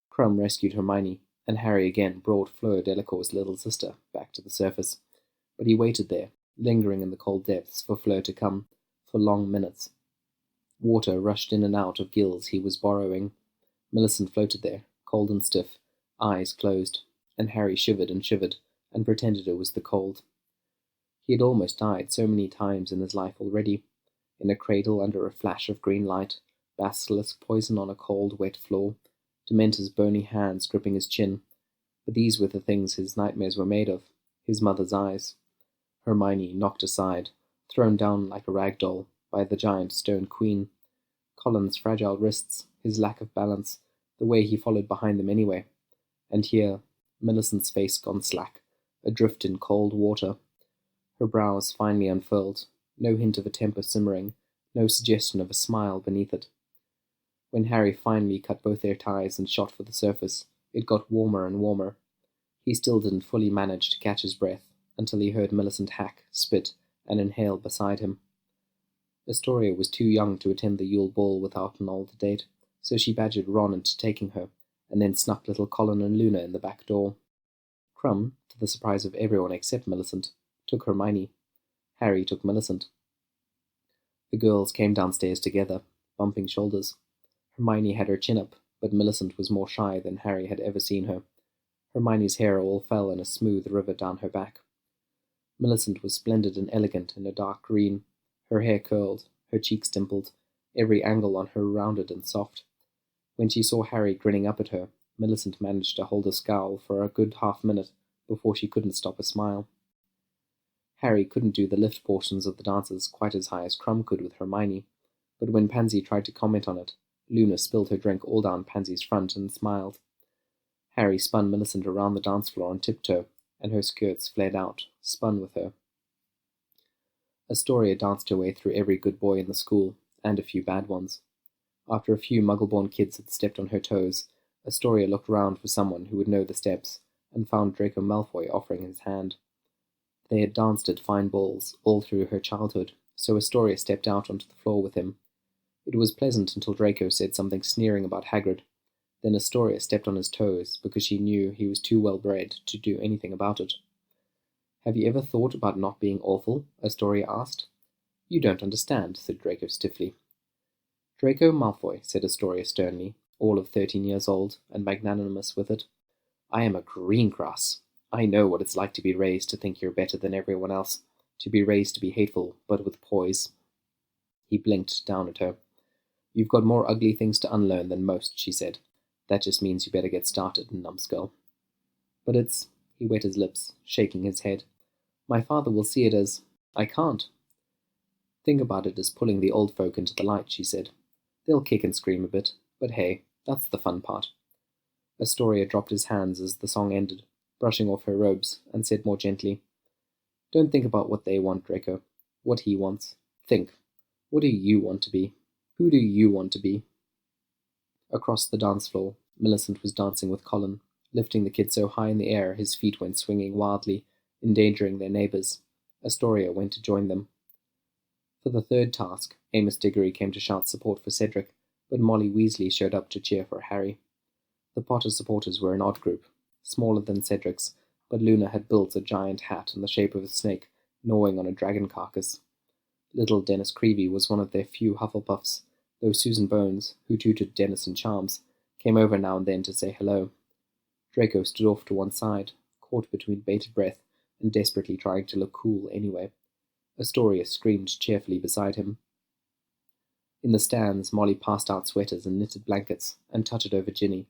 A: Crumb rescued Hermione, and Harry again brought Fleur Delacour's little sister back to the surface, but he waited there, lingering in the cold depths for Fleur to come, for long minutes. Water rushed in and out of gills he was borrowing. Millicent floated there, cold and stiff, eyes closed, and Harry shivered and pretended it was the cold. He had almost died so many times in his life already, in a cradle under a flash of green light, basilisk poison on a cold, wet floor, Dementor's bony hands gripping his chin, but these were the things his nightmares were made of, his mother's eyes. Hermione knocked aside, thrown down like a rag doll by the giant stone queen. Colin's fragile wrists, his lack of balance, the way he followed behind them anyway. And here, Millicent's face gone slack, adrift in cold water. Her brows finely unfurled, no hint of a temper simmering, no suggestion of a smile beneath it. When Harry finally cut both their ties and shot for the surface, it got warmer and warmer. He still didn't fully manage to catch his breath until he heard Millicent hack, spit, and inhale beside him. Astoria was too young to attend the Yule Ball without an older date, so she badgered Ron into taking her, and then snuck little Colin and Luna in the back door. Crumb, to the surprise of everyone except Millicent, took Hermione. Harry took Millicent. The girls came downstairs together, bumping shoulders. Hermione had her chin up, but Millicent was more shy than Harry had ever seen her. Hermione's hair all fell in a smooth river down her back. Millicent was splendid and elegant in a dark green, her hair curled, her cheeks dimpled, every angle on her rounded and soft. When she saw Harry grinning up at her, Millicent managed to hold a scowl for a good half-minute before she couldn't stop a smile. Harry couldn't do the lift portions of the dances quite as high as Crumb could with Hermione, but when Pansy tried to comment on it, Luna spilled her drink all down Pansy's front and smiled. Harry spun Millicent around the dance floor on tiptoe, and her skirts flared out, spun with her. Astoria danced her way through every good boy in the school, and a few bad ones. After a few muggle-born kids had stepped on her toes, Astoria looked round for someone who would know the steps, and found Draco Malfoy offering his hand. They had danced at fine balls all through her childhood, so Astoria stepped out onto the floor with him. It was pleasant until Draco said something sneering about Hagrid. Then Astoria stepped on his toes because she knew he was too well-bred to do anything about it. "Have you ever thought about not being awful?" Astoria asked. "You don't understand," said Draco stiffly. "Draco Malfoy," said Astoria sternly, all of 13 years old, and magnanimous with it. "I am a green grass. I know what it's like to be raised to think you're better than everyone else, to be raised to be hateful, but with poise." He blinked down at her. "You've got more ugly things to unlearn than most," she said. "That just means you better get started, numbskull." "But it's—" he wet his lips, shaking his head. "My father will see it as— I can't." "Think about it as pulling the old folk into the light," she said. "They'll kick and scream a bit, but hey, that's the fun part." Astoria dropped his hands as the song ended, brushing off her robes, and said more gently, "Don't think about what they want, Draco. What he wants. Think. What do you want to be? Who do you want to be?" Across the dance floor, Millicent was dancing with Colin, lifting the kid so high in the air his feet went swinging wildly, endangering their neighbours. Astoria went to join them. For the third task, Amos Diggory came to shout support for Cedric, but Molly Weasley showed up to cheer for Harry. The Potter supporters were an odd group, smaller than Cedric's, but Luna had built a giant hat in the shape of a snake, gnawing on a dragon carcass. Little Dennis Creevey was one of their few Hufflepuffs, though Susan Bones, who tutored Dennis in charms, came over now and then to say hello. Draco stood off to one side, caught between bated breath and desperately trying to look cool anyway. Astoria screamed cheerfully beside him. In the stands, Molly passed out sweaters and knitted blankets and tutted over Ginny.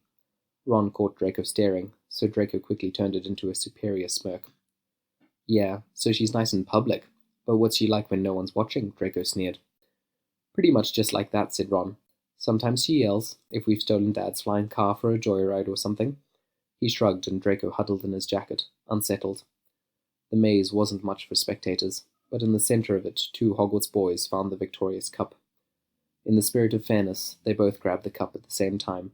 A: Ron caught Draco staring, so Draco quickly turned it into a superior smirk. "Yeah, so she's nice in public, but what's she like when no one's watching?" Draco sneered. "Pretty much just like that," said Ron. "Sometimes she yells, if we've stolen Dad's flying car for a joyride or something." He shrugged and Draco huddled in his jacket, unsettled. The maze wasn't much for spectators, but in the centre of it 2 Hogwarts boys found the victorious cup. In the spirit of fairness, they both grabbed the cup at the same time.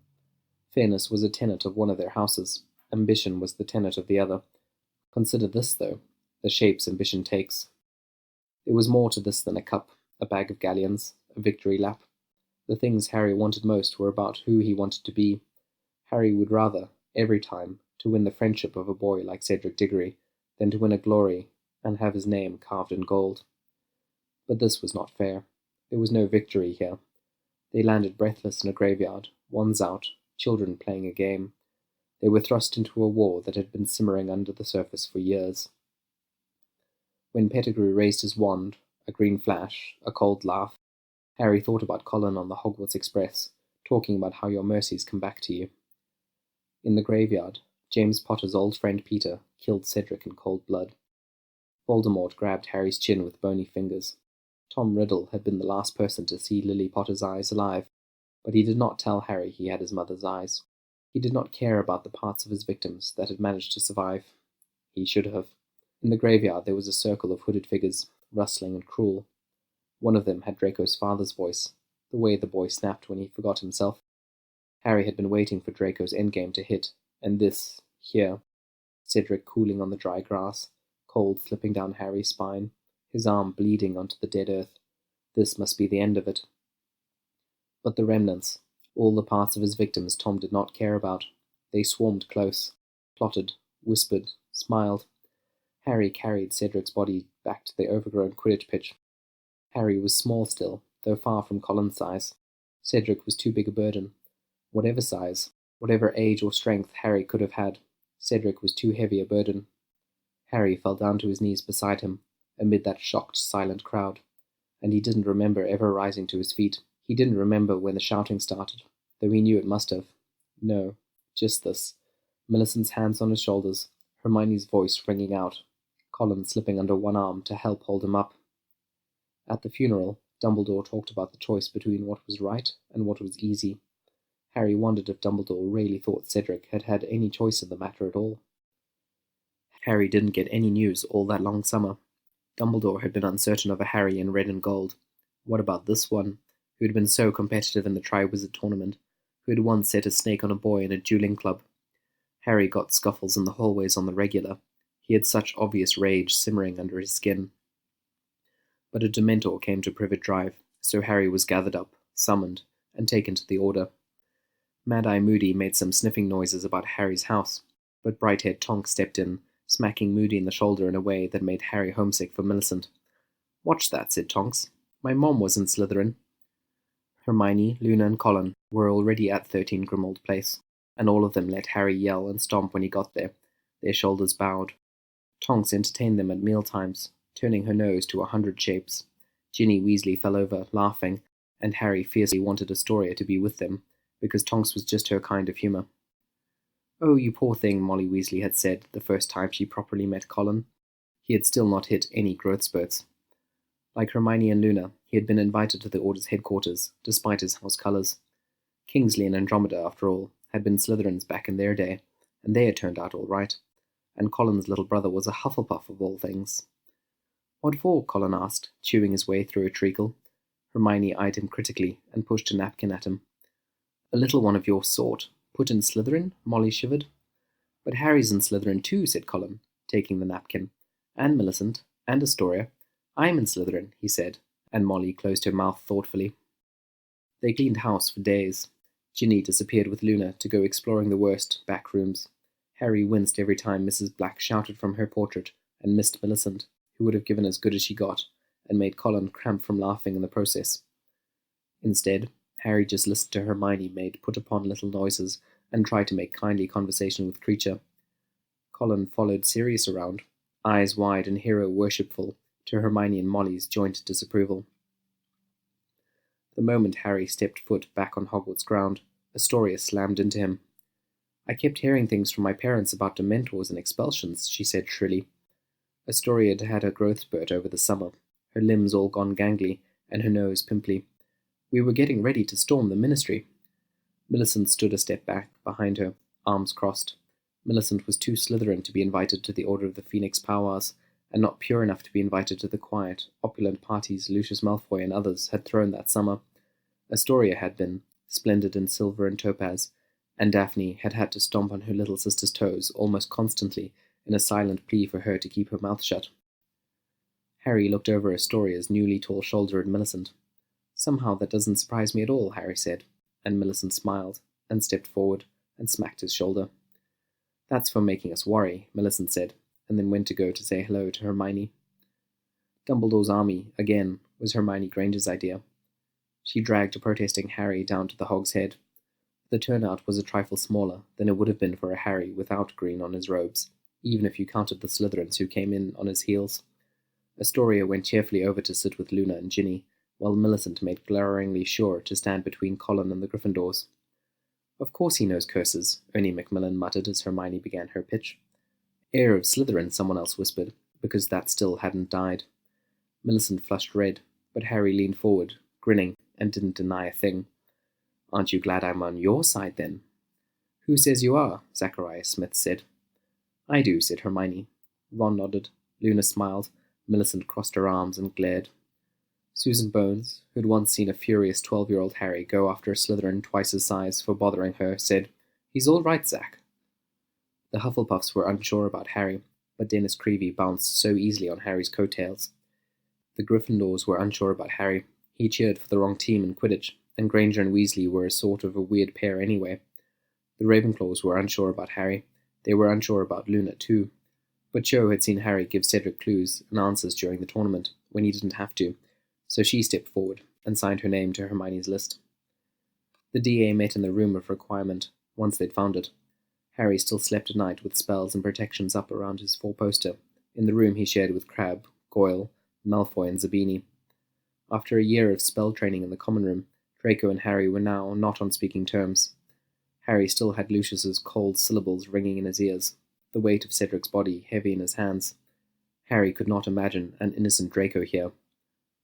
A: Fairness was a tenet of one of their houses. Ambition was the tenet of the other. Consider this, though, the shapes ambition takes. There was more to this than a cup, a bag of galleons, a victory lap. The things Harry wanted most were about who he wanted to be. Harry would rather, every time, to win the friendship of a boy like Cedric Diggory than to win a glory and have his name carved in gold. But this was not fair. There was no victory here. They landed breathless in a graveyard, wands out, children playing a game. They were thrust into a war that had been simmering under the surface for years. When Pettigrew raised his wand, a green flash, a cold laugh, Harry thought about Colin on the Hogwarts Express, talking about how your mercies come back to you. In the graveyard, James Potter's old friend Peter killed Cedric in cold blood. Voldemort grabbed Harry's chin with bony fingers. Tom Riddle had been the last person to see Lily Potter's eyes alive, but he did not tell Harry he had his mother's eyes. He did not care about the parts of his victims that had managed to survive. He should have. In the graveyard there was a circle of hooded figures, rustling and cruel. One of them had Draco's father's voice, the way the boy snapped when he forgot himself. Harry had been waiting for Draco's endgame to hit, and this, here, Cedric cooling on the dry grass, cold slipping down Harry's spine, his arm bleeding onto the dead earth. This must be the end of it. But the remnants, all the parts of his victims Tom did not care about. They swarmed close, plotted, whispered, smiled. Harry carried Cedric's body back to the overgrown Quidditch pitch. Harry was small still, though far from Colin's size. Cedric was too big a burden. Whatever size, whatever age or strength Harry could have had, Cedric was too heavy a burden. Harry fell down to his knees beside him, amid that shocked, silent crowd, and he didn't remember ever rising to his feet. He didn't remember when the shouting started, though he knew it must have. No, just this. Millicent's hands on his shoulders, Hermione's voice ringing out, Colin slipping under one arm to help hold him up. At the funeral, Dumbledore talked about the choice between what was right and what was easy. Harry wondered if Dumbledore really thought Cedric had had any choice in the matter at all. Harry didn't get any news all that long summer. Dumbledore had been uncertain of a Harry in red and gold. What about this one, who had been so competitive in the Triwizard Tournament, who had once set a snake on a boy in a dueling club? Harry got scuffles in the hallways on the regular. He had such obvious rage simmering under his skin. But a Dementor came to Privet Drive, so Harry was gathered up, summoned, and taken to the Order. Mad-Eye Moody made some sniffing noises about Harry's house, but bright-haired Tonks stepped in, smacking Moody in the shoulder in a way that made Harry homesick for Millicent. "Watch that," said Tonks. "My mom was in Slytherin." Hermione, Luna, and Colin were already at 13 Grimmauld Place, and all of them let Harry yell and stomp when he got there, their shoulders bowed. Tonks entertained them at mealtimes, turning her nose to 100 shapes. Ginny Weasley fell over, laughing, and Harry fiercely wanted Astoria to be with them, because Tonks was just her kind of humour. "Oh, you poor thing," Molly Weasley had said the first time she properly met Colin. He had still not hit any growth spurts. Like Hermione and Luna, he had been invited to the Order's headquarters, despite his house colours. Kingsley and Andromeda, after all, had been Slytherins back in their day, and they had turned out all right. And Colin's little brother was a Hufflepuff of all things. "What for?" Colin asked, chewing his way through a treacle. Hermione eyed him critically and pushed a napkin at him. "A little one of your sort. Put in Slytherin?" Molly shivered. "But Harry's in Slytherin too," said Colin, taking the napkin. "And Millicent, and Astoria. I'm in Slytherin," he said, and Molly closed her mouth thoughtfully. They cleaned house for days. Ginny disappeared with Luna to go exploring the worst back rooms. Harry winced every time Mrs. Black shouted from her portrait and missed Millicent, who would have given as good as she got, and made Colin cramp from laughing in the process. Instead, Harry just listened to Hermione made put-upon little noises and tried to make kindly conversation with Kreacher. Colin followed Sirius around, eyes wide and hero-worshipful, to Hermione and Molly's joint disapproval. The moment Harry stepped foot back on Hogwarts ground, Astoria slammed into him. "I kept hearing things from my parents about Dementors and expulsions," she said shrilly. Astoria had had her growth spurt over the summer, her limbs all gone gangly, and her nose pimply. "We were getting ready to storm the Ministry." Millicent stood a step back behind her, arms crossed. Millicent was too Slytherin to be invited to the Order of the Phoenix Powwows, and not pure enough to be invited to the quiet, opulent parties Lucius Malfoy and others had thrown that summer. Astoria had been, splendid in silver and topaz, and Daphne had had to stomp on her little sister's toes almost constantly in a silent plea for her to keep her mouth shut. Harry looked over Astoria's newly tall-shouldered Millicent. "Somehow that doesn't surprise me at all," Harry said, and Millicent smiled, and stepped forward, and smacked his shoulder. "That's for making us worry," Millicent said, and then went to go to say hello to Hermione. Dumbledore's army, again, was Hermione Granger's idea. She dragged a protesting Harry down to the Hog's Head. The turnout was a trifle smaller than it would have been for a Harry without green on his robes, even if you counted the Slytherins who came in on his heels. Astoria went cheerfully over to sit with Luna and Ginny, while Millicent made glaringly sure to stand between Colin and the Gryffindors. "Of course he knows curses," Ernie Macmillan muttered as Hermione began her pitch. "Heir of Slytherin," someone else whispered, because that still hadn't died. Millicent flushed red, but Harry leaned forward, grinning, and didn't deny a thing. "Aren't you glad I'm on your side, then?" "Who says you are?" Zachariah Smith said. "I do," said Hermione. Ron nodded. Luna smiled. Millicent crossed her arms and glared. Susan Bones, who'd once seen a furious 12-year-old Harry go after a Slytherin twice his size for bothering her, said, "He's all right, Zach." The Hufflepuffs were unsure about Harry, but Dennis Creevey bounced so easily on Harry's coattails. The Gryffindors were unsure about Harry. He cheered for the wrong team in Quidditch, and Granger and Weasley were a sort of a weird pair anyway. The Ravenclaws were unsure about Harry. They were unsure about Luna, too. But Cho had seen Harry give Cedric clues and answers during the tournament, when he didn't have to, so she stepped forward and signed her name to Hermione's list. The DA met in the room of requirement, once they'd found it. Harry still slept at night with spells and protections up around his four-poster, in the room he shared with Crabbe, Goyle, Malfoy and Zabini. After a year of spell training in the common room, Draco and Harry were now not on speaking terms. Harry still had Lucius's cold syllables ringing in his ears, the weight of Cedric's body heavy in his hands. Harry could not imagine an innocent Draco here.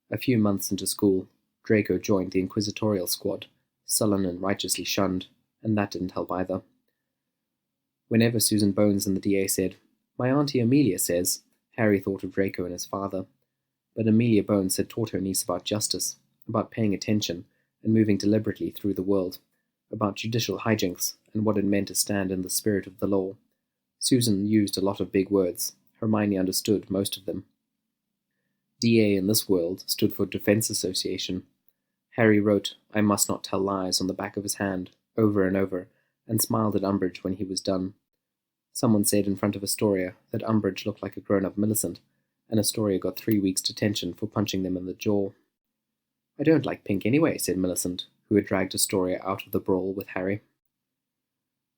A: A few months into school, Draco joined the Inquisitorial Squad, sullen and righteously shunned, and that didn't help either. Whenever Susan Bones and the DA said, "My Auntie Amelia says," Harry thought of Draco and his father. But Amelia Bones had taught her niece about justice, about paying attention and moving deliberately through the world, about judicial hijinks and what it meant to stand in the spirit of the law. Susan used a lot of big words. Hermione understood most of them. DA in this world stood for Defense Association. Harry wrote, "I must not tell lies" on the back of his hand, over and over, and smiled at Umbridge when he was done. Someone said in front of Astoria that Umbridge looked like a grown-up Millicent, and Astoria got 3 weeks' detention for punching them in the jaw. "I don't like pink anyway," said Millicent, who had dragged Astoria out of the brawl with Harry.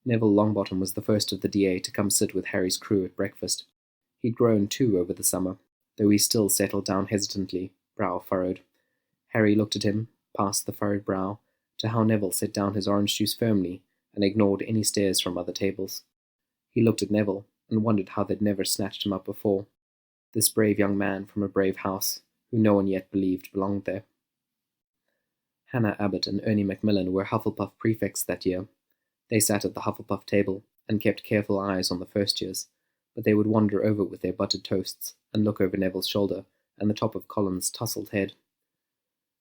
A: Neville Longbottom was the first of the DA to come sit with Harry's crew at breakfast. He'd grown too over the summer, though he still settled down hesitantly, brow furrowed. Harry looked at him, past the furrowed brow, to how Neville set down his orange juice firmly and ignored any stares from other tables. He looked at Neville and wondered how they'd never snatched him up before. This brave young man from a brave house, who no one yet believed belonged there. Hannah Abbott and Ernie Macmillan were Hufflepuff prefects that year. They sat at the Hufflepuff table and kept careful eyes on the first years, but they would wander over with their buttered toasts and look over Neville's shoulder and the top of Colin's tousled head.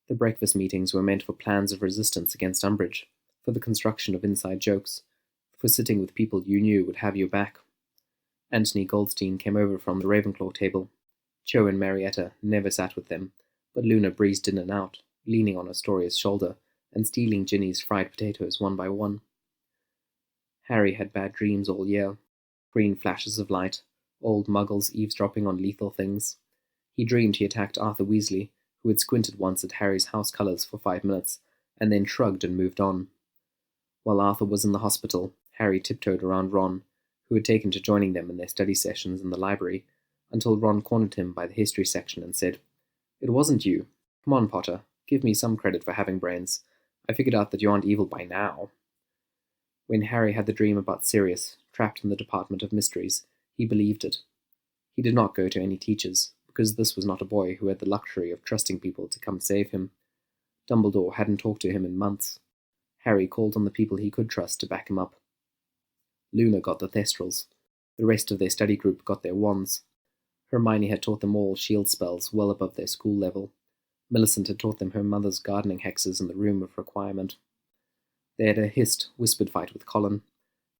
A: The breakfast meetings were meant for plans of resistance against Umbridge, for the construction of inside jokes, for sitting with people you knew would have your back. Anthony Goldstein came over from the Ravenclaw table. Cho and Marietta never sat with them, but Luna breezed in and out, leaning on Astoria's shoulder and stealing Ginny's fried potatoes one by one. Harry had bad dreams all year. Green flashes of light, old muggles eavesdropping on lethal things. He dreamed he attacked Arthur Weasley, who had squinted once at Harry's house colours for 5 minutes, and then shrugged and moved on. While Arthur was in the hospital, Harry tiptoed around Ron, who had taken to joining them in their study sessions in the library, until Ron cornered him by the history section and said, "It wasn't you. Come on, Potter, give me some credit for having brains. I figured out that you aren't evil by now." When Harry had the dream about Sirius, trapped in the Department of Mysteries, he believed it. He did not go to any teachers, because this was not a boy who had the luxury of trusting people to come save him. Dumbledore hadn't talked to him in months. Harry called on the people he could trust to back him up. Luna got the Thestrals. The rest of their study group got their wands. Hermione had taught them all shield spells well above their school level. Millicent had taught them her mother's gardening hexes in the Room of Requirement. They had a whispered fight with Colin.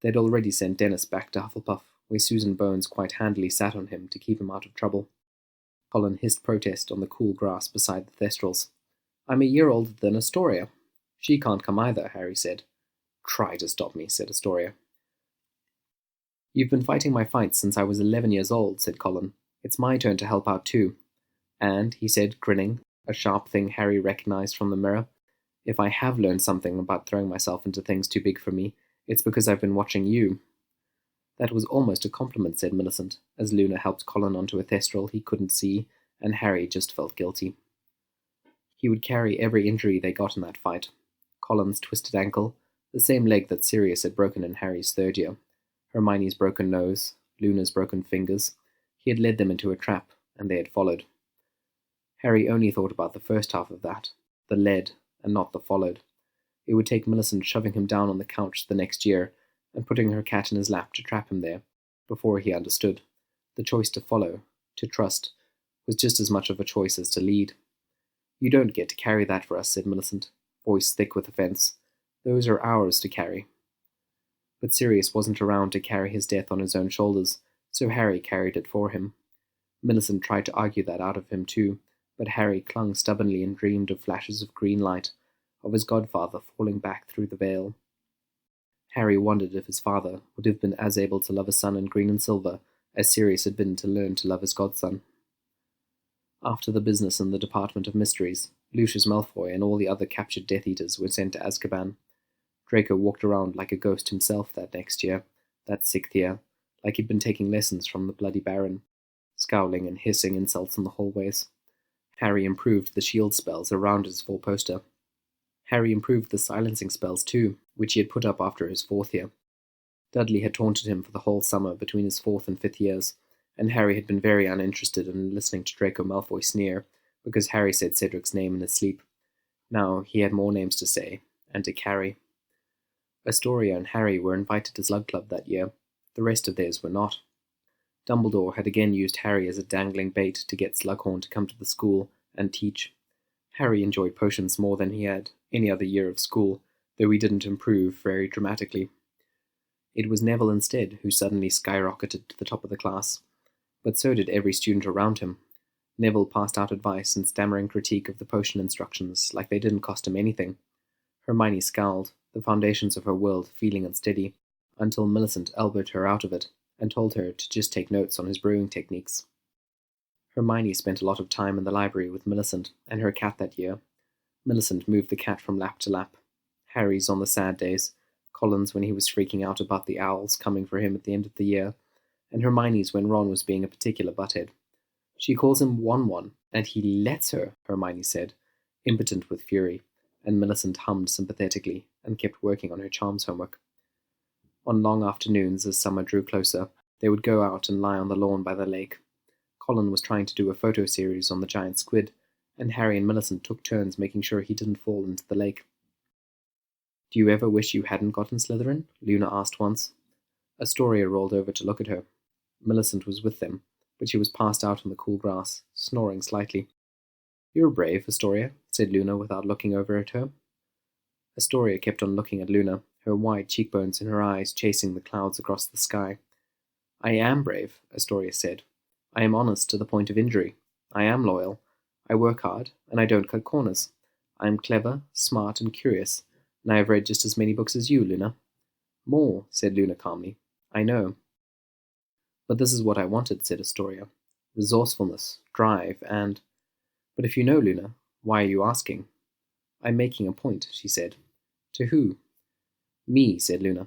A: They had already sent Dennis back to Hufflepuff, where Susan Bones quite handily sat on him to keep him out of trouble. Colin hissed protest on the cool grass beside the Thestrals. "I'm a year older than Astoria." "She can't come either," Harry said. "Try to stop me," said Astoria. "You've been fighting my fights since I was 11 years old," said Colin. "It's my turn to help out too." "And," he said, grinning, a sharp thing Harry recognized from the mirror, "if I have learned something about throwing myself into things too big for me, it's because I've been watching you." "That was almost a compliment," said Millicent, as Luna helped Colin onto a Thestral he couldn't see, and Harry just felt guilty. He would carry every injury they got in that fight. Colin's twisted ankle, the same leg that Sirius had broken in Harry's 3rd year, Hermione's broken nose, Luna's broken fingers. He had led them into a trap, and they had followed. Harry only thought about the first half of that, the led, and not the followed. It would take Millicent shoving him down on the couch the next year, and putting her cat in his lap to trap him there, before he understood. The choice to follow, to trust, was just as much of a choice as to lead. "You don't get to carry that for us," said Millicent, voice thick with offence. "Those are ours to carry." But Sirius wasn't around to carry his death on his own shoulders, so Harry carried it for him. Millicent tried to argue that out of him too, but Harry clung stubbornly and dreamed of flashes of green light, of his godfather falling back through the veil. Harry wondered if his father would have been as able to love a son in green and silver as Sirius had been to learn to love his godson. After the business in the Department of Mysteries, Lucius Malfoy and all the other captured Death Eaters were sent to Azkaban. Draco walked around like a ghost himself that next year, that 6th year, like he'd been taking lessons from the Bloody Baron, scowling and hissing insults in the hallways. Harry improved the shield spells around his 4-poster. Harry improved the silencing spells too, which he had put up after his 4th year. Dudley had taunted him for the whole summer between his 4th and 5th years, and Harry had been very uninterested in listening to Draco Malfoy sneer, because Harry said Cedric's name in his sleep. Now he had more names to say, and to carry. Astoria and Harry were invited to Slug Club that year. The rest of theirs were not. Dumbledore had again used Harry as a dangling bait to get Slughorn to come to the school and teach. Harry enjoyed potions more than he had any other year of school, though he didn't improve very dramatically. It was Neville instead who suddenly skyrocketed to the top of the class, but so did every student around him. Neville passed out advice and stammering critique of the potion instructions like they didn't cost him anything. Hermione scowled, the foundations of her world feeling unsteady, until Millicent elbowed her out of it and told her to just take notes on his brewing techniques. Hermione spent a lot of time in the library with Millicent and her cat that year. Millicent moved the cat from lap to lap. Harry's on the sad days, Colin's when he was freaking out about the owls coming for him at the end of the year, and Hermione's when Ron was being a particular butthead. "She calls him One-One, and he lets her," Hermione said, impotent with fury, and Millicent hummed sympathetically and kept working on her charms homework. On long afternoons, as summer drew closer, they would go out and lie on the lawn by the lake. Colin was trying to do a photo series on the giant squid, and Harry and Millicent took turns making sure he didn't fall into the lake. "Do you ever wish you hadn't gotten Slytherin?" Luna asked once. Astoria rolled over to look at her. Millicent was with them, but she was passed out on the cool grass, snoring slightly. "You're brave, Astoria," said Luna without looking over at her. Astoria kept on looking at Luna, her wide cheekbones and her eyes chasing the clouds across the sky. "I am brave," Astoria said. "I am honest to the point of injury. I am loyal. I work hard, and I don't cut corners. I am clever, smart, and curious, and I have read just as many books as you, Luna." "More," said Luna calmly. "I know." But this is what I wanted, said Astoria. Resourcefulness, drive, and... But if you know, Luna, why are you asking? I'm making a point, she said. To who? Me, said Luna.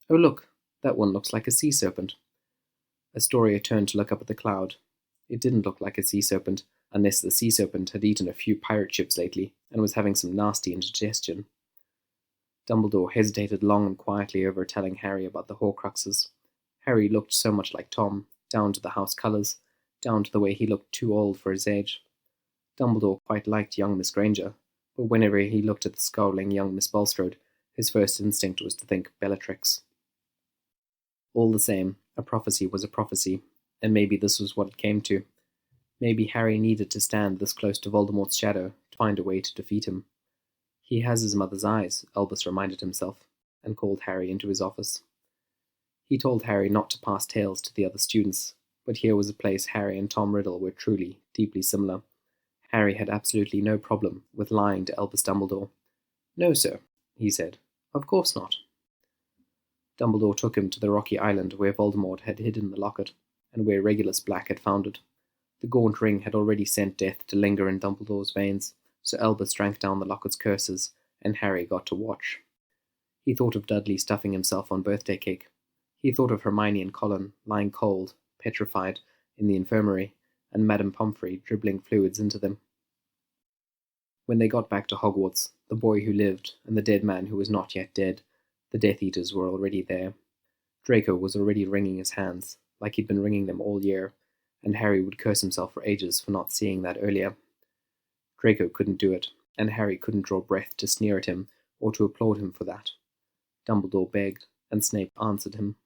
A: Oh, look, that one looks like a sea serpent. Astoria turned to look up at the cloud. It didn't look like a sea serpent, unless the sea serpent had eaten a few pirate ships lately and was having some nasty indigestion. Dumbledore hesitated long and quietly over telling Harry about the Horcruxes. Harry looked so much like Tom, down to the house colours, down to the way he looked too old for his age. Dumbledore quite liked young Miss Granger, but whenever he looked at the scowling young Miss Bulstrode, his first instinct was to think Bellatrix. All the same, a prophecy was a prophecy, and maybe this was what it came to. Maybe Harry needed to stand this close to Voldemort's shadow to find a way to defeat him. He has his mother's eyes, Albus reminded himself, and called Harry into his office. He told Harry not to pass tales to the other students, but here was a place Harry and Tom Riddle were truly, deeply similar. Harry had absolutely no problem with lying to Albus Dumbledore. No, sir, he said. Of course not. Dumbledore took him to the rocky island where Voldemort had hidden the locket, and where Regulus Black had found it. The gaunt ring had already sent death to linger in Dumbledore's veins, so Albus drank down the locket's curses, and Harry got to watch. He thought of Dudley stuffing himself on birthday cake. He thought of Hermione and Colin lying cold, petrified, in the infirmary, and Madame Pomfrey dribbling fluids into them. When they got back to Hogwarts, the boy who lived and the dead man who was not yet dead, the Death Eaters were already there. Draco was already wringing his hands, like he'd been wringing them all year, and Harry would curse himself for ages for not seeing that earlier. Draco couldn't do it, and Harry couldn't draw breath to sneer at him or to applaud him for that. Dumbledore begged, and Snape answered him.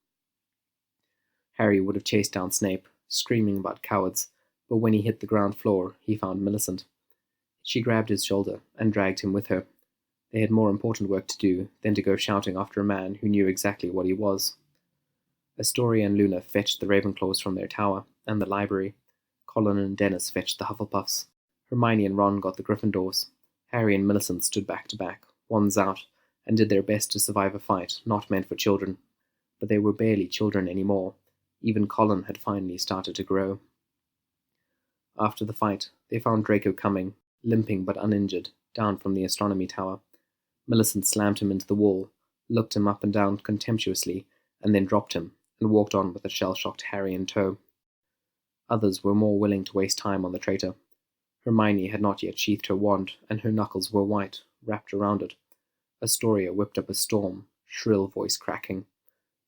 A: Harry would have chased down Snape, screaming about cowards, but when he hit the ground floor, he found Millicent. She grabbed his shoulder and dragged him with her. They had more important work to do than to go shouting after a man who knew exactly what he was. Astoria and Luna fetched the Ravenclaws from their tower and the library. Colin and Dennis fetched the Hufflepuffs. Hermione and Ron got the Gryffindors. Harry and Millicent stood back to back, wands out, and did their best to survive a fight not meant for children. But they were barely children anymore. Even Colin had finally started to grow. After the fight, they found Draco coming, limping but uninjured, down from the astronomy tower. Millicent slammed him into the wall, looked him up and down contemptuously, and then dropped him, and walked on with a shell-shocked Harry in tow. Others were more willing to waste time on the traitor. Hermione had not yet sheathed her wand, and her knuckles were white, wrapped around it. Astoria whipped up a storm, shrill voice cracking.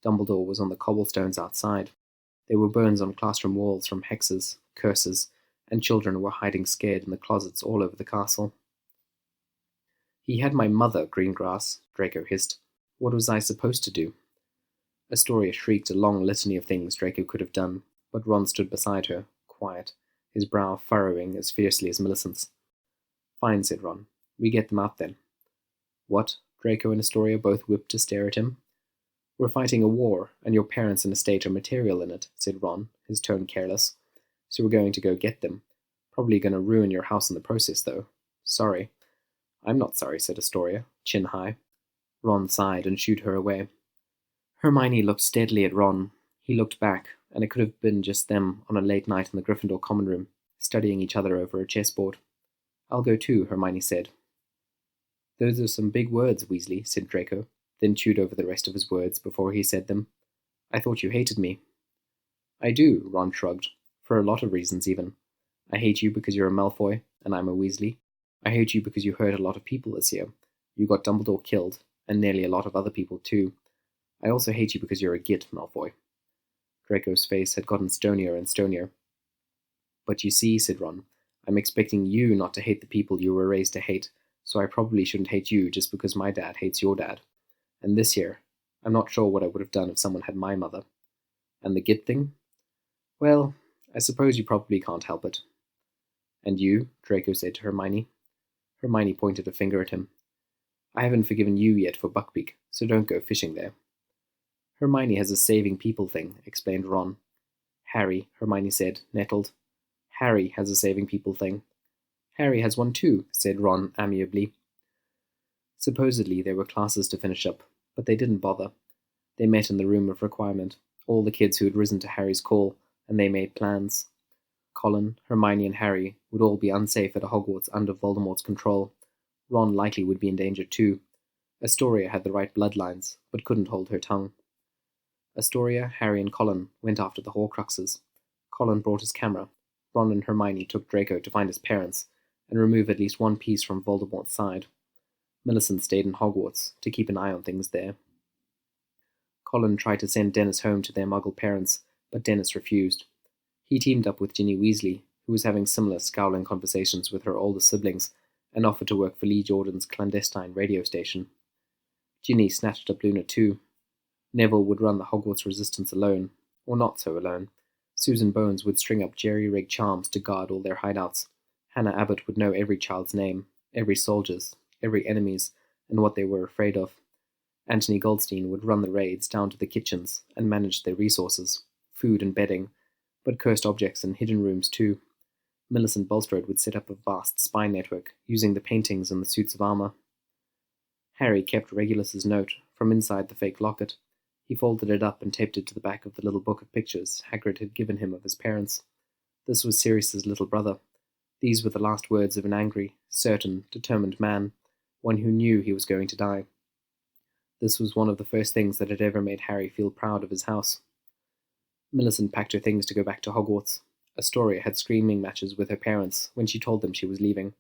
A: Dumbledore was on the cobblestones outside. There were burns on classroom walls from hexes, curses, and children were hiding scared in the closets all over the castle. He had my mother, Greengrass, Draco hissed. What was I supposed to do? Astoria shrieked a long litany of things Draco could have done, but Ron stood beside her, quiet, his brow furrowing as fiercely as Millicent's. Fine, said Ron. We get them out then. What? Draco and Astoria both whipped to stare at him. We're fighting a war, and your parents and estate are material in it, said Ron, his tone careless. So we're going to go get them. Probably going to ruin your house in the process, though. Sorry. I'm not sorry, said Astoria, chin high. Ron sighed and shooed her away. Hermione looked steadily at Ron. He looked back, and it could have been just them on a late night in the Gryffindor common room, studying each other over a chessboard. I'll go too, Hermione said. Those are some big words, Weasley, said Draco, then chewed over the rest of his words before he said them. I thought you hated me. I do, Ron shrugged, for a lot of reasons even. I hate you because you're a Malfoy, and I'm a Weasley. I hate you because you hurt a lot of people this year. You got Dumbledore killed, and nearly a lot of other people too. I also hate you because you're a git, Malfoy. Draco's face had gotten stonier and stonier. But you see, said Ron, I'm expecting you not to hate the people you were raised to hate, so I probably shouldn't hate you just because my dad hates your dad. And this year, I'm not sure what I would have done if someone had my mother. And the git thing? Well, I suppose you probably can't help it. And you? Draco said to Hermione. Hermione pointed a finger at him. I haven't forgiven you yet for Buckbeak, so don't go fishing there. Hermione has a saving people thing, explained Ron. Harry, Hermione said, nettled. Harry has a saving people thing. Harry has one too, said Ron amiably. Supposedly there were classes to finish up, but they didn't bother. They met in the room of requirement, all the kids who had risen to Harry's call, and they made plans. Colin, Hermione, and Harry would all be unsafe at a Hogwarts under Voldemort's control. Ron likely would be in danger too. Astoria had the right bloodlines, but couldn't hold her tongue. Astoria, Harry, and Colin went after the Horcruxes. Colin brought his camera. Ron and Hermione took Draco to find his parents and remove at least one piece from Voldemort's side. Millicent stayed in Hogwarts to keep an eye on things there. Colin tried to send Dennis home to their Muggle parents, but Dennis refused. He teamed up with Ginny Weasley, who was having similar scowling conversations with her older siblings, and offered to work for Lee Jordan's clandestine radio station. Ginny snatched up Luna too. Neville would run the Hogwarts resistance alone, or not so alone. Susan Bones would string up jerry-rigged charms to guard all their hideouts. Hannah Abbott would know every child's name, every soldier's, every enemy's, and what they were afraid of. Anthony Goldstein would run the raids down to the kitchens and manage their resources, food and bedding, but cursed objects and hidden rooms too. Millicent Bulstrode would set up a vast spy network, using the paintings and the suits of armour. Harry kept Regulus's note from inside the fake locket. He folded it up and taped it to the back of the little book of pictures Hagrid had given him of his parents. This was Sirius's little brother. These were the last words of an angry, certain, determined man, one who knew he was going to die. This was one of the first things that had ever made Harry feel proud of his house. Millicent packed her things to go back to Hogwarts. Astoria had screaming matches with her parents when she told them she was leaving.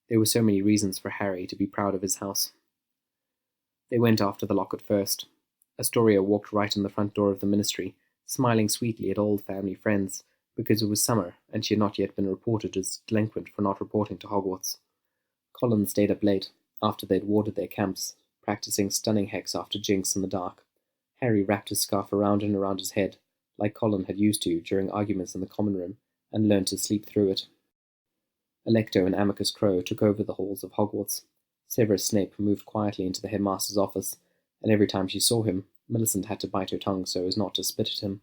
A: There were so many reasons for Harry to be proud of his house. They went after the locket first. Astoria walked right in the front door of the ministry, smiling sweetly at old family friends, because it was summer and she had not yet been reported as delinquent for not reporting to Hogwarts. Colin stayed up late, after they'd warded their camps, practicing stunning hex after Jinx in the dark. Harry wrapped his scarf around and around his head, like Colin had used to during arguments in the common room, and learned to sleep through it. Alecto and Amicus Crow took over the halls of Hogwarts. Severus Snape moved quietly into the headmaster's office, and every time she saw him, Millicent had to bite her tongue so as not to spit at him.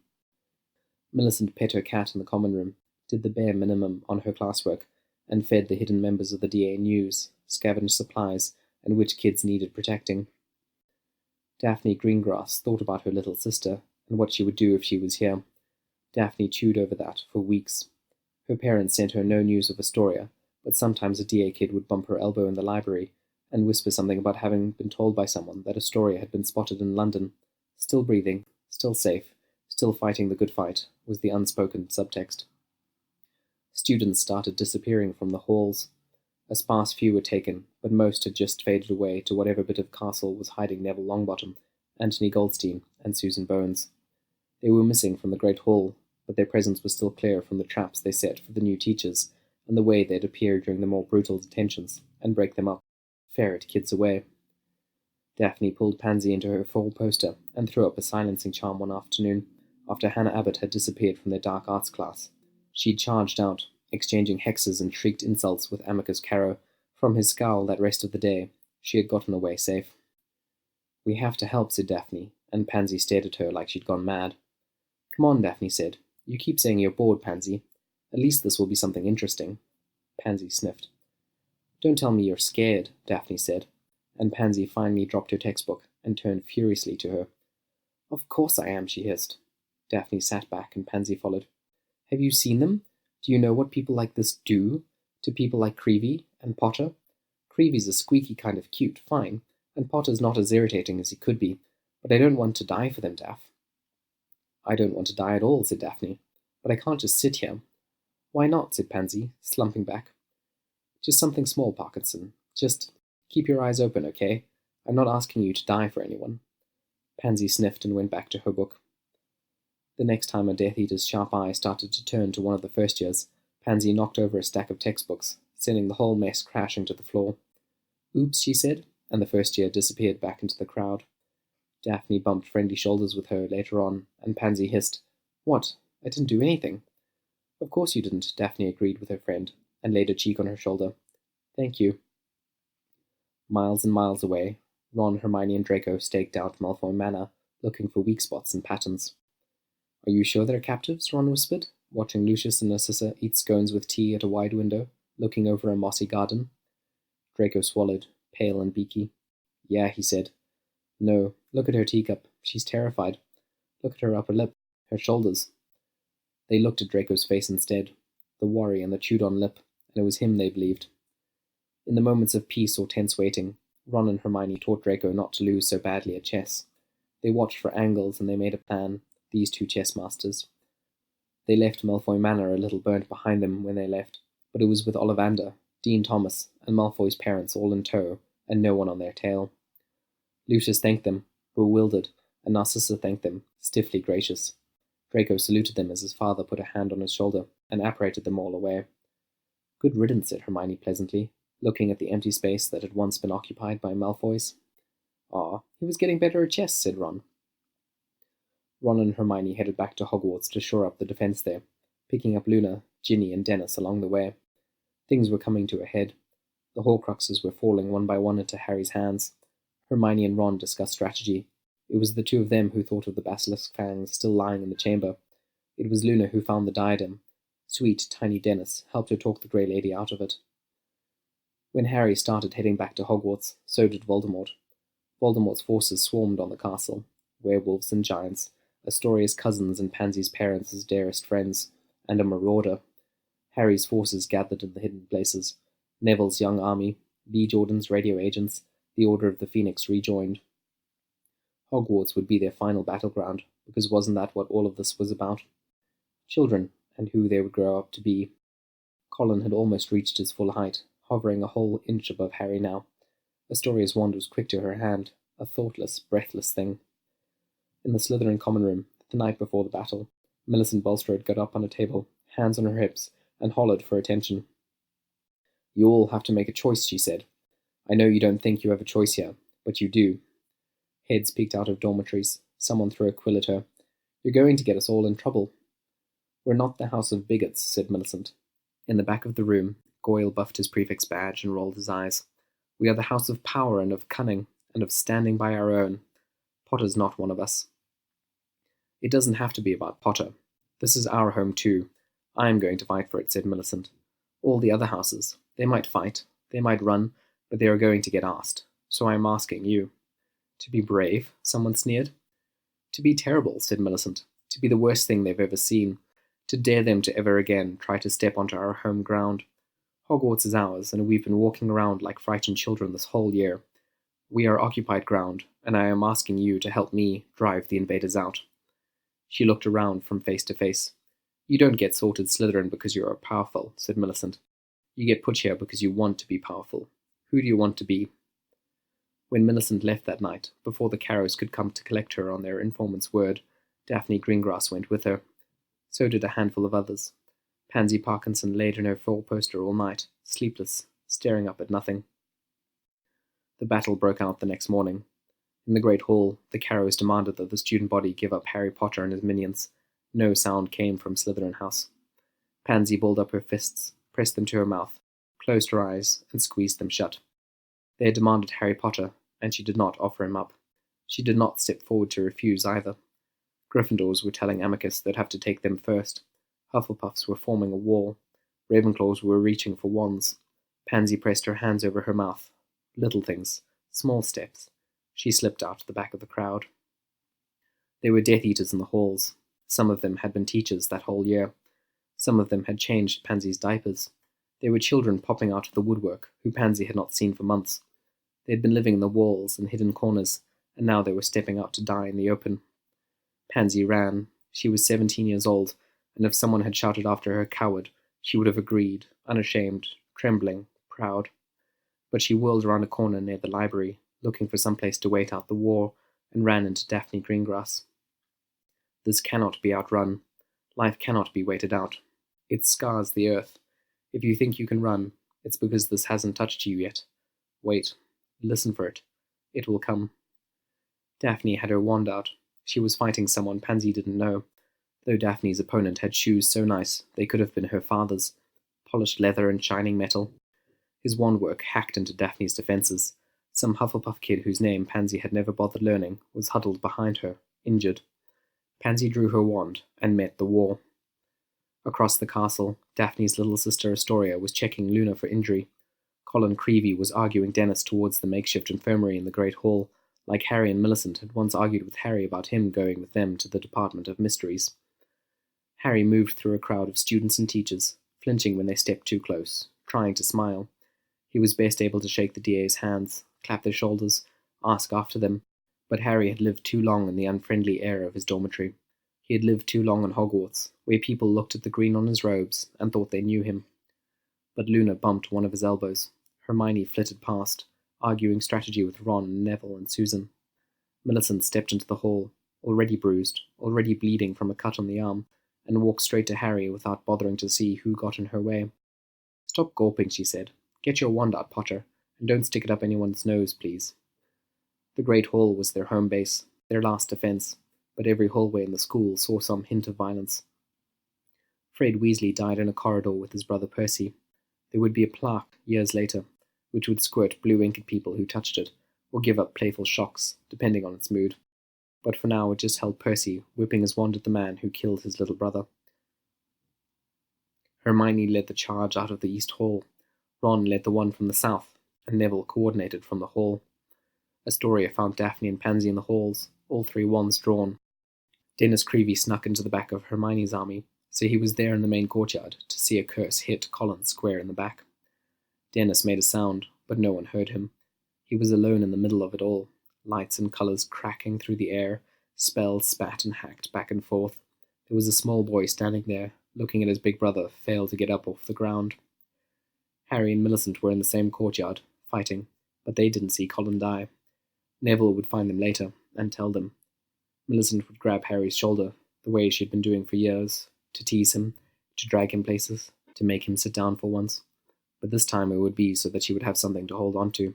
A: Millicent pet her cat in the common room, did the bare minimum on her classwork, and fed the hidden members of the DA news, scavenged supplies, and which kids needed protecting. Daphne Greengrass thought about her little sister, and what she would do if she was here. Daphne chewed over that for weeks. Her parents sent her no news of Astoria, but sometimes a DA kid would bump her elbow in the library and whisper something about having been told by someone that Astoria had been spotted in London. Still breathing, still safe, still fighting the good fight, was the unspoken subtext. Students started disappearing from the halls. A sparse few were taken, but most had just faded away to whatever bit of castle was hiding Neville Longbottom, Anthony Goldstein, and Susan Bones. They were missing from the Great Hall, but their presence was still clear from the traps they set for the new teachers, and the way they'd appear during the more brutal detentions, and break them up, ferret kids away. Daphne pulled Pansy into her fall poster and threw up a silencing charm one afternoon, after Hannah Abbott had disappeared from their dark arts class. She'd charged out, exchanging hexes and shrieked insults with Amicus Carrow. From his scowl that rest of the day, she had gotten away safe. "We have to help," said Daphne, and Pansy stared at her like she'd gone mad. "Come on," Daphne said. "You keep saying you're bored, Pansy. At least this will be something interesting." Pansy sniffed. "Don't tell me you're scared," Daphne said, and Pansy finally dropped her textbook and turned furiously to her. "Of course I am," she hissed. Daphne sat back and Pansy followed. "Have you seen them? Do you know what people like this do to people like Creevy and Potter? Creevy's a squeaky kind of cute, fine, and Potter's not as irritating as he could be, but I don't want to die for them, Daph." "I don't want to die at all," said Daphne, "but I can't just sit here." "Why not?" said Pansy, slumping back. "Just something small, Parkinson. Just keep your eyes open, okay? I'm not asking you to die for anyone." Pansy sniffed and went back to her book. The next time a Death Eater's sharp eye started to turn to one of the first years, Pansy knocked over a stack of textbooks, sending the whole mess crashing to the floor. "Oops," she said, and the first year disappeared back into the crowd. Daphne bumped friendly shoulders with her later on, and Pansy hissed, "What? I didn't do anything." "Of course you didn't," Daphne agreed with her friend, and laid a cheek on her shoulder. "Thank you." Miles and miles away, Ron, Hermione, and Draco staked out Malfoy Manor, looking for weak spots and patterns. "Are you sure they're captives?" Ron whispered, watching Lucius and Narcissa eat scones with tea at a wide window, looking over a mossy garden. Draco swallowed, pale and beaky. "Yeah," he said. "No, look at her teacup. She's terrified. Look at her upper lip. Her shoulders. They looked at Draco's face instead, the worry and the chewed-on lip, and it was him they believed. In the moments of peace or tense waiting, Ron and Hermione taught Draco not to lose so badly at chess. They watched for angles and they made a plan, these two chess masters. They left Malfoy Manor a little burnt behind them when they left, but it was with Ollivander, Dean Thomas, and Malfoy's parents all in tow, and no one on their tail. Lucius thanked them, bewildered, and Narcissa thanked them, stiffly gracious. Draco saluted them as his father put a hand on his shoulder and apparated them all away. Good riddance, said Hermione pleasantly, looking at the empty space that had once been occupied by Malfoys. Ah, he was getting better at chess, said Ron. Ron and Hermione headed back to Hogwarts to shore up the defence there, picking up Luna, Ginny, and Dennis along the way. Things were coming to a head. The Horcruxes were falling one by one into Harry's hands. Hermione and Ron discussed strategy. It was the two of them who thought of the basilisk fangs still lying in the chamber. It was Luna who found the diadem. Sweet, tiny Dennis helped her talk the Grey Lady out of it. When Harry started heading back to Hogwarts, so did Voldemort. Voldemort's forces swarmed on the castle, werewolves and giants, Astoria's cousins and Pansy's parents as dearest friends, and a marauder. Harry's forces gathered in the hidden places. Neville's young army, Lee Jordan's radio agents, the Order of the Phoenix rejoined. Hogwarts would be their final battleground, because wasn't that what all of this was about? Children, and who they would grow up to be. Colin had almost reached his full height, hovering a whole inch above Harry now. Astoria's wand was quick to her hand, a thoughtless, breathless thing. In the Slytherin common room, the night before the battle, Millicent Bulstrode got up on a table, hands on her hips, and hollered for attention. You all have to make a choice, she said. I know you don't think you have a choice here, but you do. Heads peeked out of dormitories. Someone threw a quill at her. You're going to get us all in trouble. We're not the house of bigots, said Millicent. In the back of the room, Goyle buffed his prefect's badge and rolled his eyes. We are the house of power and of cunning, and of standing by our own. Potter's not one of us. It doesn't have to be about Potter. This is our home too. I am going to fight for it, said Millicent. All the other houses, they might fight, they might run, but they are going to get asked. So I am asking you. To be brave, someone sneered. To be terrible, said Millicent. To be the worst thing they've ever seen. To dare them to ever again try to step onto our home ground. Hogwarts is ours, and we've been walking around like frightened children this whole year. We are occupied ground, and I am asking you to help me drive the invaders out. She looked around from face to face. You don't get sorted Slytherin because you are powerful, said Millicent. You get put here because you want to be powerful. Who do you want to be? When Millicent left that night, before the Carrows could come to collect her on their informant's word, Daphne Greengrass went with her. So did a handful of others. Pansy Parkinson laid in her four-poster all night, sleepless, staring up at nothing. The battle broke out the next morning. In the Great Hall, the Carrows demanded that the student body give up Harry Potter and his minions. No sound came from Slytherin House. Pansy balled up her fists, pressed them to her mouth, closed her eyes, and squeezed them shut. They had demanded Harry Potter, and she did not offer him up. She did not step forward to refuse either. Gryffindors were telling Amicus they'd have to take them first. Hufflepuffs were forming a wall. Ravenclaws were reaching for wands. Pansy pressed her hands over her mouth. Little things, small steps. She slipped out the back of the crowd. There were Death Eaters in the halls. Some of them had been teachers that whole year. Some of them had changed Pansy's diapers. There were children popping out of the woodwork, who Pansy had not seen for months. They had been living in the walls and hidden corners, and now they were stepping out to die in the open. Pansy ran. She was 17 years old, and if someone had shouted after her coward, she would have agreed, unashamed, trembling, proud. But she whirled around a corner near the library, looking for some place to wait out the war, and ran into Daphne Greengrass. This cannot be outrun. Life cannot be waited out. It scars the earth. If you think you can run, it's because this hasn't touched you yet. Wait. Listen for it. It will come. Daphne had her wand out. She was fighting someone Pansy didn't know, though Daphne's opponent had shoes so nice they could have been her father's, polished leather and shining metal. His wand work hacked into Daphne's defences. Some Hufflepuff kid whose name Pansy had never bothered learning was huddled behind her, injured. Pansy drew her wand and met the war. Across the castle, Daphne's little sister Astoria was checking Luna for injury. Colin Creevey was arguing Dennis towards the makeshift infirmary in the Great Hall, like Harry and Millicent had once argued with Harry about him going with them to the Department of Mysteries. Harry moved through a crowd of students and teachers, flinching when they stepped too close, trying to smile. He was best able to shake the DA's hands, clap their shoulders, ask after them, but Harry had lived too long in the unfriendly air of his dormitory. He had lived too long in Hogwarts, where people looked at the green on his robes and thought they knew him. But Luna bumped one of his elbows. Hermione flitted past, arguing strategy with Ron, Neville, and Susan. Millicent stepped into the hall, already bruised, already bleeding from a cut on the arm, and walked straight to Harry without bothering to see who got in her way. "Stop gulping," she said. "Get your wand out, Potter, and don't stick it up anyone's nose, please." The Great Hall was their home base, their last defence, but every hallway in the school saw some hint of violence. Fred Weasley died in a corridor with his brother Percy. There would be a plaque years later, which would squirt blue ink at people who touched it, or give up playful shocks, depending on its mood. But for now it just held Percy, whipping his wand at the man who killed his little brother. Hermione led the charge out of the East Hall. Ron led the one from the South, and Neville coordinated from the hall. Astoria found Daphne and Pansy in the halls, all three wands drawn. Dennis Creevey snuck into the back of Hermione's army, so he was there in the main courtyard to see a curse hit Colin square in the back. Dennis made a sound, but no one heard him. He was alone in the middle of it all, lights and colours cracking through the air, spells spat and hacked back and forth. There was a small boy standing there, looking at his big brother fail to get up off the ground. Harry and Millicent were in the same courtyard, fighting, but they didn't see Colin die. Neville would find them later, and tell them. Millicent would grab Harry's shoulder, the way she had been doing for years, to tease him, to drag him places, to make him sit down for once. But this time it would be so that she would have something to hold on to.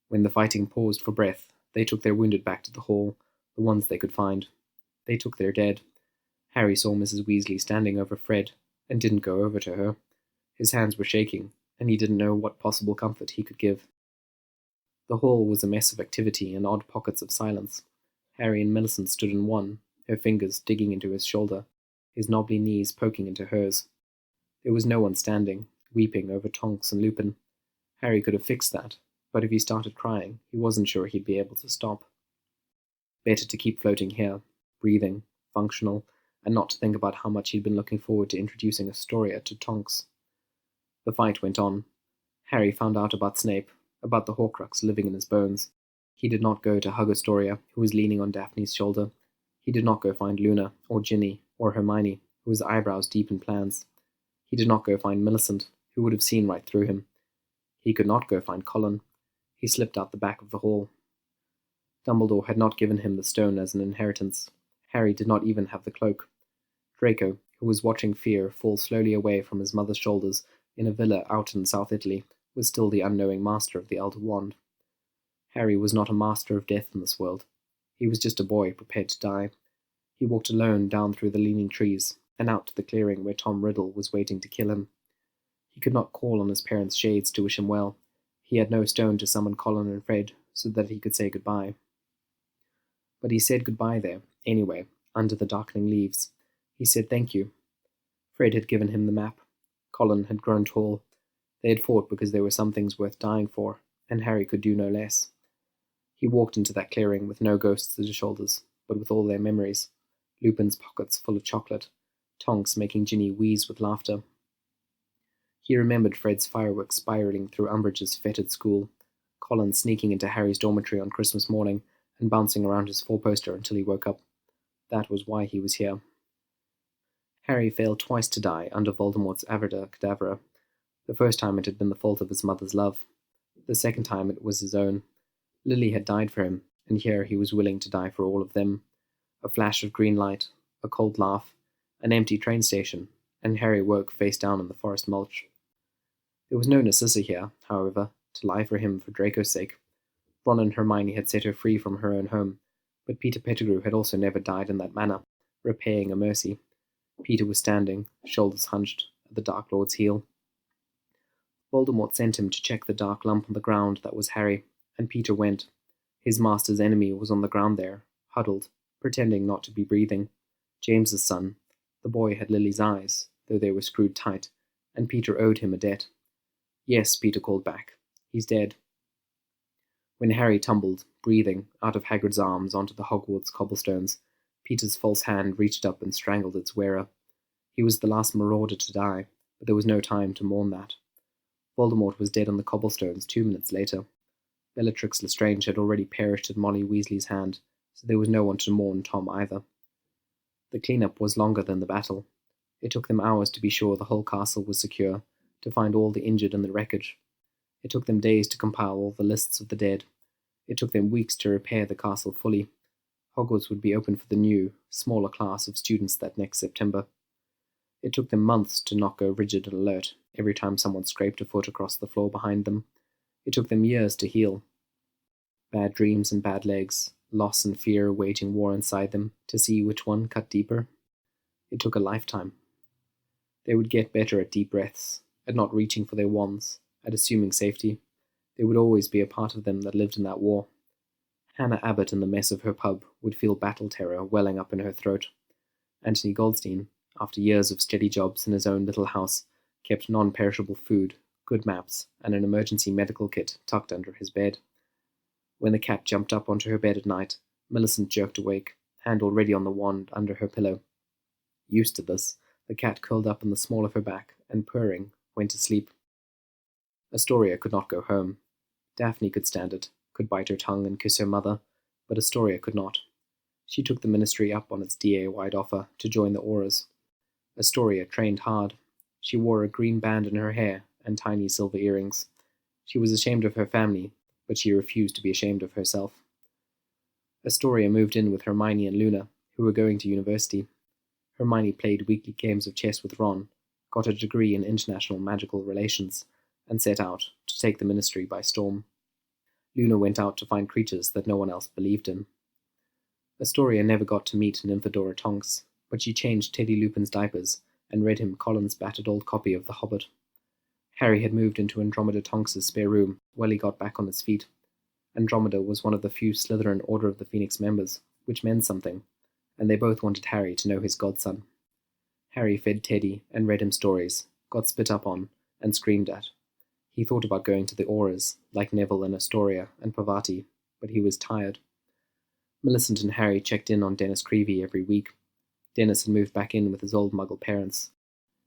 A: When the fighting paused for breath, they took their wounded back to the hall, the ones they could find. They took their dead. Harry saw Mrs. Weasley standing over Fred, and didn't go over to her. His hands were shaking, and he didn't know what possible comfort he could give. The hall was a mess of activity and odd pockets of silence. Harry and Millicent stood in one, her fingers digging into his shoulder, his knobbly knees poking into hers. There was no one standing, weeping over Tonks and Lupin. Harry could have fixed that, but if he started crying, he wasn't sure he'd be able to stop. Better to keep floating here, breathing, functional, and not to think about how much he'd been looking forward to introducing Astoria to Tonks. The fight went on. Harry found out about Snape, about the Horcrux living in his bones. He did not go to hug Astoria, who was leaning on Daphne's shoulder. He did not go find Luna, or Ginny, or Hermione, whose eyebrows deep in plans. He did not go find Millicent, who would have seen right through him. He could not go find Colin. He slipped out the back of the hall. Dumbledore had not given him the stone as an inheritance. Harry did not even have the cloak. Draco, who was watching fear fall slowly away from his mother's shoulders in a villa out in South Italy, was still the unknowing master of the Elder Wand. Harry was not a master of death in this world. He was just a boy prepared to die. He walked alone down through the leaning trees, and out to the clearing where Tom Riddle was waiting to kill him. He could not call on his parents' shades to wish him well. He had no stone to summon Colin and Fred so that he could say goodbye. But he said goodbye there, anyway, under the darkening leaves. He said thank you. Fred had given him the map. Colin had grown tall. They had fought because there were some things worth dying for, and Harry could do no less. He walked into that clearing with no ghosts at his shoulders, but with all their memories. Lupin's pockets full of chocolate, Tonks making Ginny wheeze with laughter. He remembered Fred's fireworks spiralling through Umbridge's fetid school, Colin sneaking into Harry's dormitory on Christmas morning and bouncing around his four-poster until he woke up. That was why he was here. Harry failed twice to die under Voldemort's Avada Kedavra. The first time it had been the fault of his mother's love. The second time it was his own. Lily had died for him, and here he was willing to die for all of them. A flash of green light, a cold laugh, an empty train station, and Harry woke face down in the forest mulch. There was no Narcissa here, however, to lie for him for Draco's sake. Ron and Hermione had set her free from her own home, but Peter Pettigrew had also never died in that manner, repaying a mercy. Peter was standing, shoulders hunched, at the Dark Lord's heel. Voldemort sent him to check the dark lump on the ground that was Harry, and Peter went. His master's enemy was on the ground there, huddled, pretending not to be breathing. James's son. The boy had Lily's eyes, though they were screwed tight, and Peter owed him a debt. Yes, Peter called back. He's dead. When Harry tumbled, breathing, out of Hagrid's arms onto the Hogwarts cobblestones, Peter's false hand reached up and strangled its wearer. He was the last marauder to die, but there was no time to mourn that. Voldemort was dead on the cobblestones 2 minutes later. Bellatrix Lestrange had already perished at Molly Weasley's hand, so there was no one to mourn Tom either. The clean-up was longer than the battle. It took them hours to be sure the whole castle was secure, to find all the injured and the wreckage. It took them days to compile all the lists of the dead. It took them weeks to repair the castle fully. Hogwarts would be open for the new, smaller class of students that next September. It took them months to not go rigid and alert every time someone scraped a foot across the floor behind them. It took them years to heal. Bad dreams and bad legs, loss and fear waging war inside them, to see which one cut deeper. It took a lifetime. They would get better at deep breaths, at not reaching for their wands, at assuming safety. There would always be a part of them that lived in that war. Hannah Abbott in the mess of her pub would feel battle terror welling up in her throat. Anthony Goldstein, after years of steady jobs in his own little house, kept non-perishable food, good maps, and an emergency medical kit tucked under his bed. When the cat jumped up onto her bed at night, Millicent jerked awake, hand already on the wand under her pillow. Used to this, the cat curled up in the small of her back and, purring, went to sleep. Astoria could not go home. Daphne could stand it, could bite her tongue and kiss her mother, but Astoria could not. She took the ministry up on its DA-wide offer to join the Auras. Astoria trained hard. She wore a green band in her hair and tiny silver earrings. She was ashamed of her family, but she refused to be ashamed of herself. Astoria moved in with Hermione and Luna, who were going to university. Hermione played weekly games of chess with Ron, got a degree in international magical relations, and set out to take the ministry by storm. Luna went out to find creatures that no one else believed in. Astoria never got to meet Nymphadora Tonks, but she changed Teddy Lupin's diapers and read him Colin's battered old copy of The Hobbit. Harry had moved into Andromeda Tonks's spare room while he got back on his feet. Andromeda was one of the few Slytherin Order of the Phoenix members, which meant something, and they both wanted Harry to know his godson. Harry fed Teddy and read him stories, got spit up on, and screamed at. He thought about going to the Auras, like Neville and Astoria and Parvati, but he was tired. Millicent and Harry checked in on Dennis Creevey every week. Dennis had moved back in with his old Muggle parents.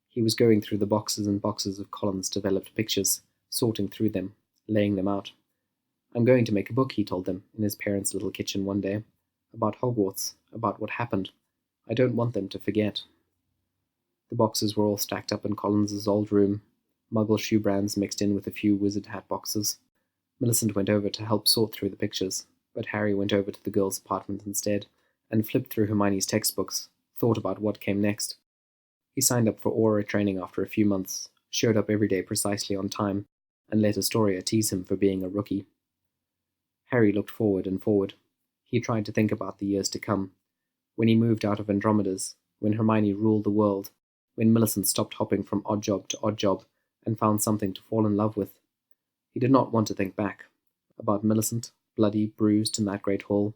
A: He was going through the boxes and boxes of Colin's developed pictures, sorting through them, laying them out. "I'm going to make a book," he told them, in his parents' little kitchen one day, "about Hogwarts, about what happened. I don't want them to forget." The boxes were all stacked up in Collins's old room, Muggle shoe brands mixed in with a few wizard hat boxes. Millicent went over to help sort through the pictures, but Harry went over to the girls' apartment instead, and flipped through Hermione's textbooks, thought about what came next. He signed up for Aura training after a few months, showed up every day precisely on time, and let Astoria tease him for being a rookie. Harry looked forward and forward. He tried to think about the years to come, when he moved out of Andromeda's, when Hermione ruled the world, when Millicent stopped hopping from odd job to odd job and found something to fall in love with. He did not want to think back, about Millicent, bloody, bruised in that great hall.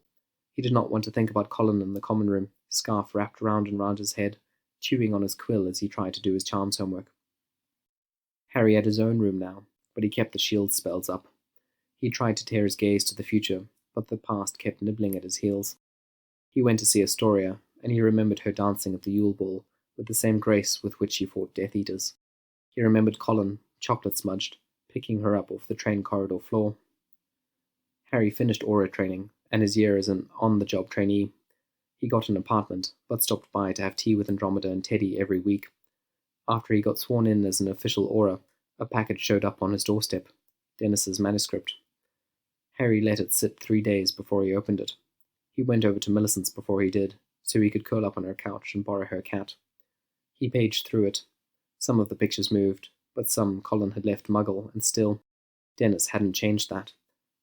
A: He did not want to think about Colin in the common room, scarf wrapped round and round his head, chewing on his quill as he tried to do his charms homework. Harry had his own room now, but he kept the shield spells up. He tried to tear his gaze to the future, but the past kept nibbling at his heels. He went to see Astoria, and he remembered her dancing at the Yule Ball with the same grace with which she fought Death Eaters. He remembered Colin, chocolate-smudged, picking her up off the train corridor floor. Harry finished Aura training, and his year as an on-the-job trainee. He got an apartment, but stopped by to have tea with Andromeda and Teddy every week. After he got sworn in as an official Aura, a package showed up on his doorstep, Dennis's manuscript. Harry let it sit 3 days before he opened it. He went over to Millicent's before he did, so he could curl up on her couch and borrow her cat. He paged through it. Some of the pictures moved, but some Colin had left Muggle, and still, Dennis hadn't changed that.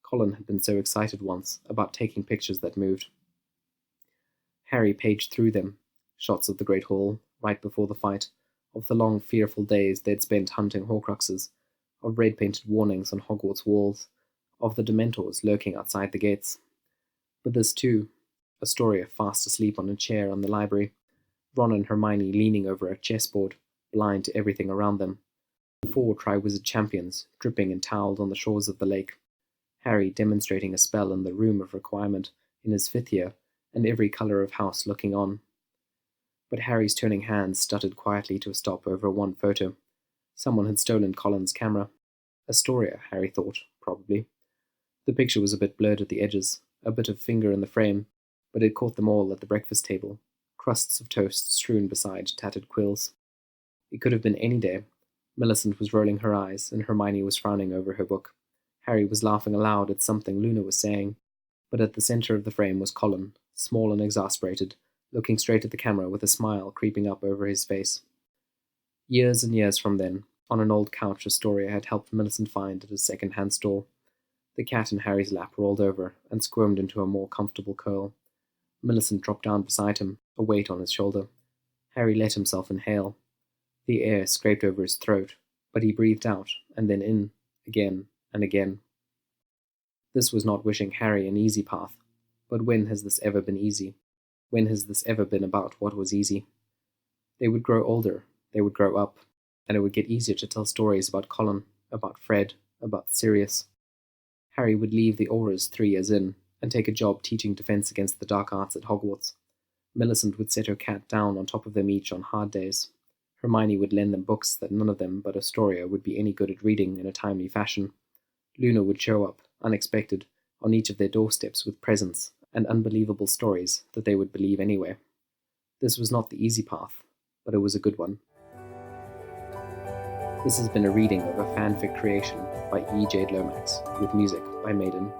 A: Colin had been so excited once about taking pictures that moved. Harry paged through them, shots of the Great Hall, right before the fight, of the long, fearful days they'd spent hunting Horcruxes, of red-painted warnings on Hogwarts walls, of the Dementors lurking outside the gates. But this too, Astoria fast asleep on a chair in the library, Ron and Hermione leaning over a chessboard, blind to everything around them, 4 Triwizard champions dripping and toweled on the shores of the lake, Harry demonstrating a spell in the room of requirement in his 5th year, and every colour of house looking on. But Harry's turning hands stuttered quietly to a stop over one photo. Someone had stolen Colin's camera. Astoria, Harry thought, probably. The picture was a bit blurred at the edges, a bit of finger in the frame, but it caught them all at the breakfast table, crusts of toast strewn beside tattered quills. It could have been any day. Millicent was rolling her eyes, and Hermione was frowning over her book. Harry was laughing aloud at something Luna was saying, but at the centre of the frame was Colin, small and exasperated, looking straight at the camera with a smile creeping up over his face. Years and years from then, on an old couch Astoria had helped Millicent find at a second-hand store, the cat in Harry's lap rolled over and squirmed into a more comfortable curl. Millicent dropped down beside him, a weight on his shoulder. Harry let himself inhale. The air scraped over his throat, but he breathed out, and then in, again and again. This was not wishing Harry an easy path, but when has this ever been easy? When has this ever been about what was easy? They would grow older, they would grow up, and it would get easier to tell stories about Colin, about Fred, about Sirius. Harry would leave the Aurors 3 years in, and take a job teaching defense against the dark arts at Hogwarts. Millicent would set her cat down on top of them each on hard days. Hermione would lend them books that none of them but Astoria would be any good at reading in a timely fashion. Luna would show up, unexpected, on each of their doorsteps with presents and unbelievable stories that they would believe anyway. This was not the easy path, but it was a good one. This has been a reading of a fanfic creation by E.Jade Lomax, with music by Maiden.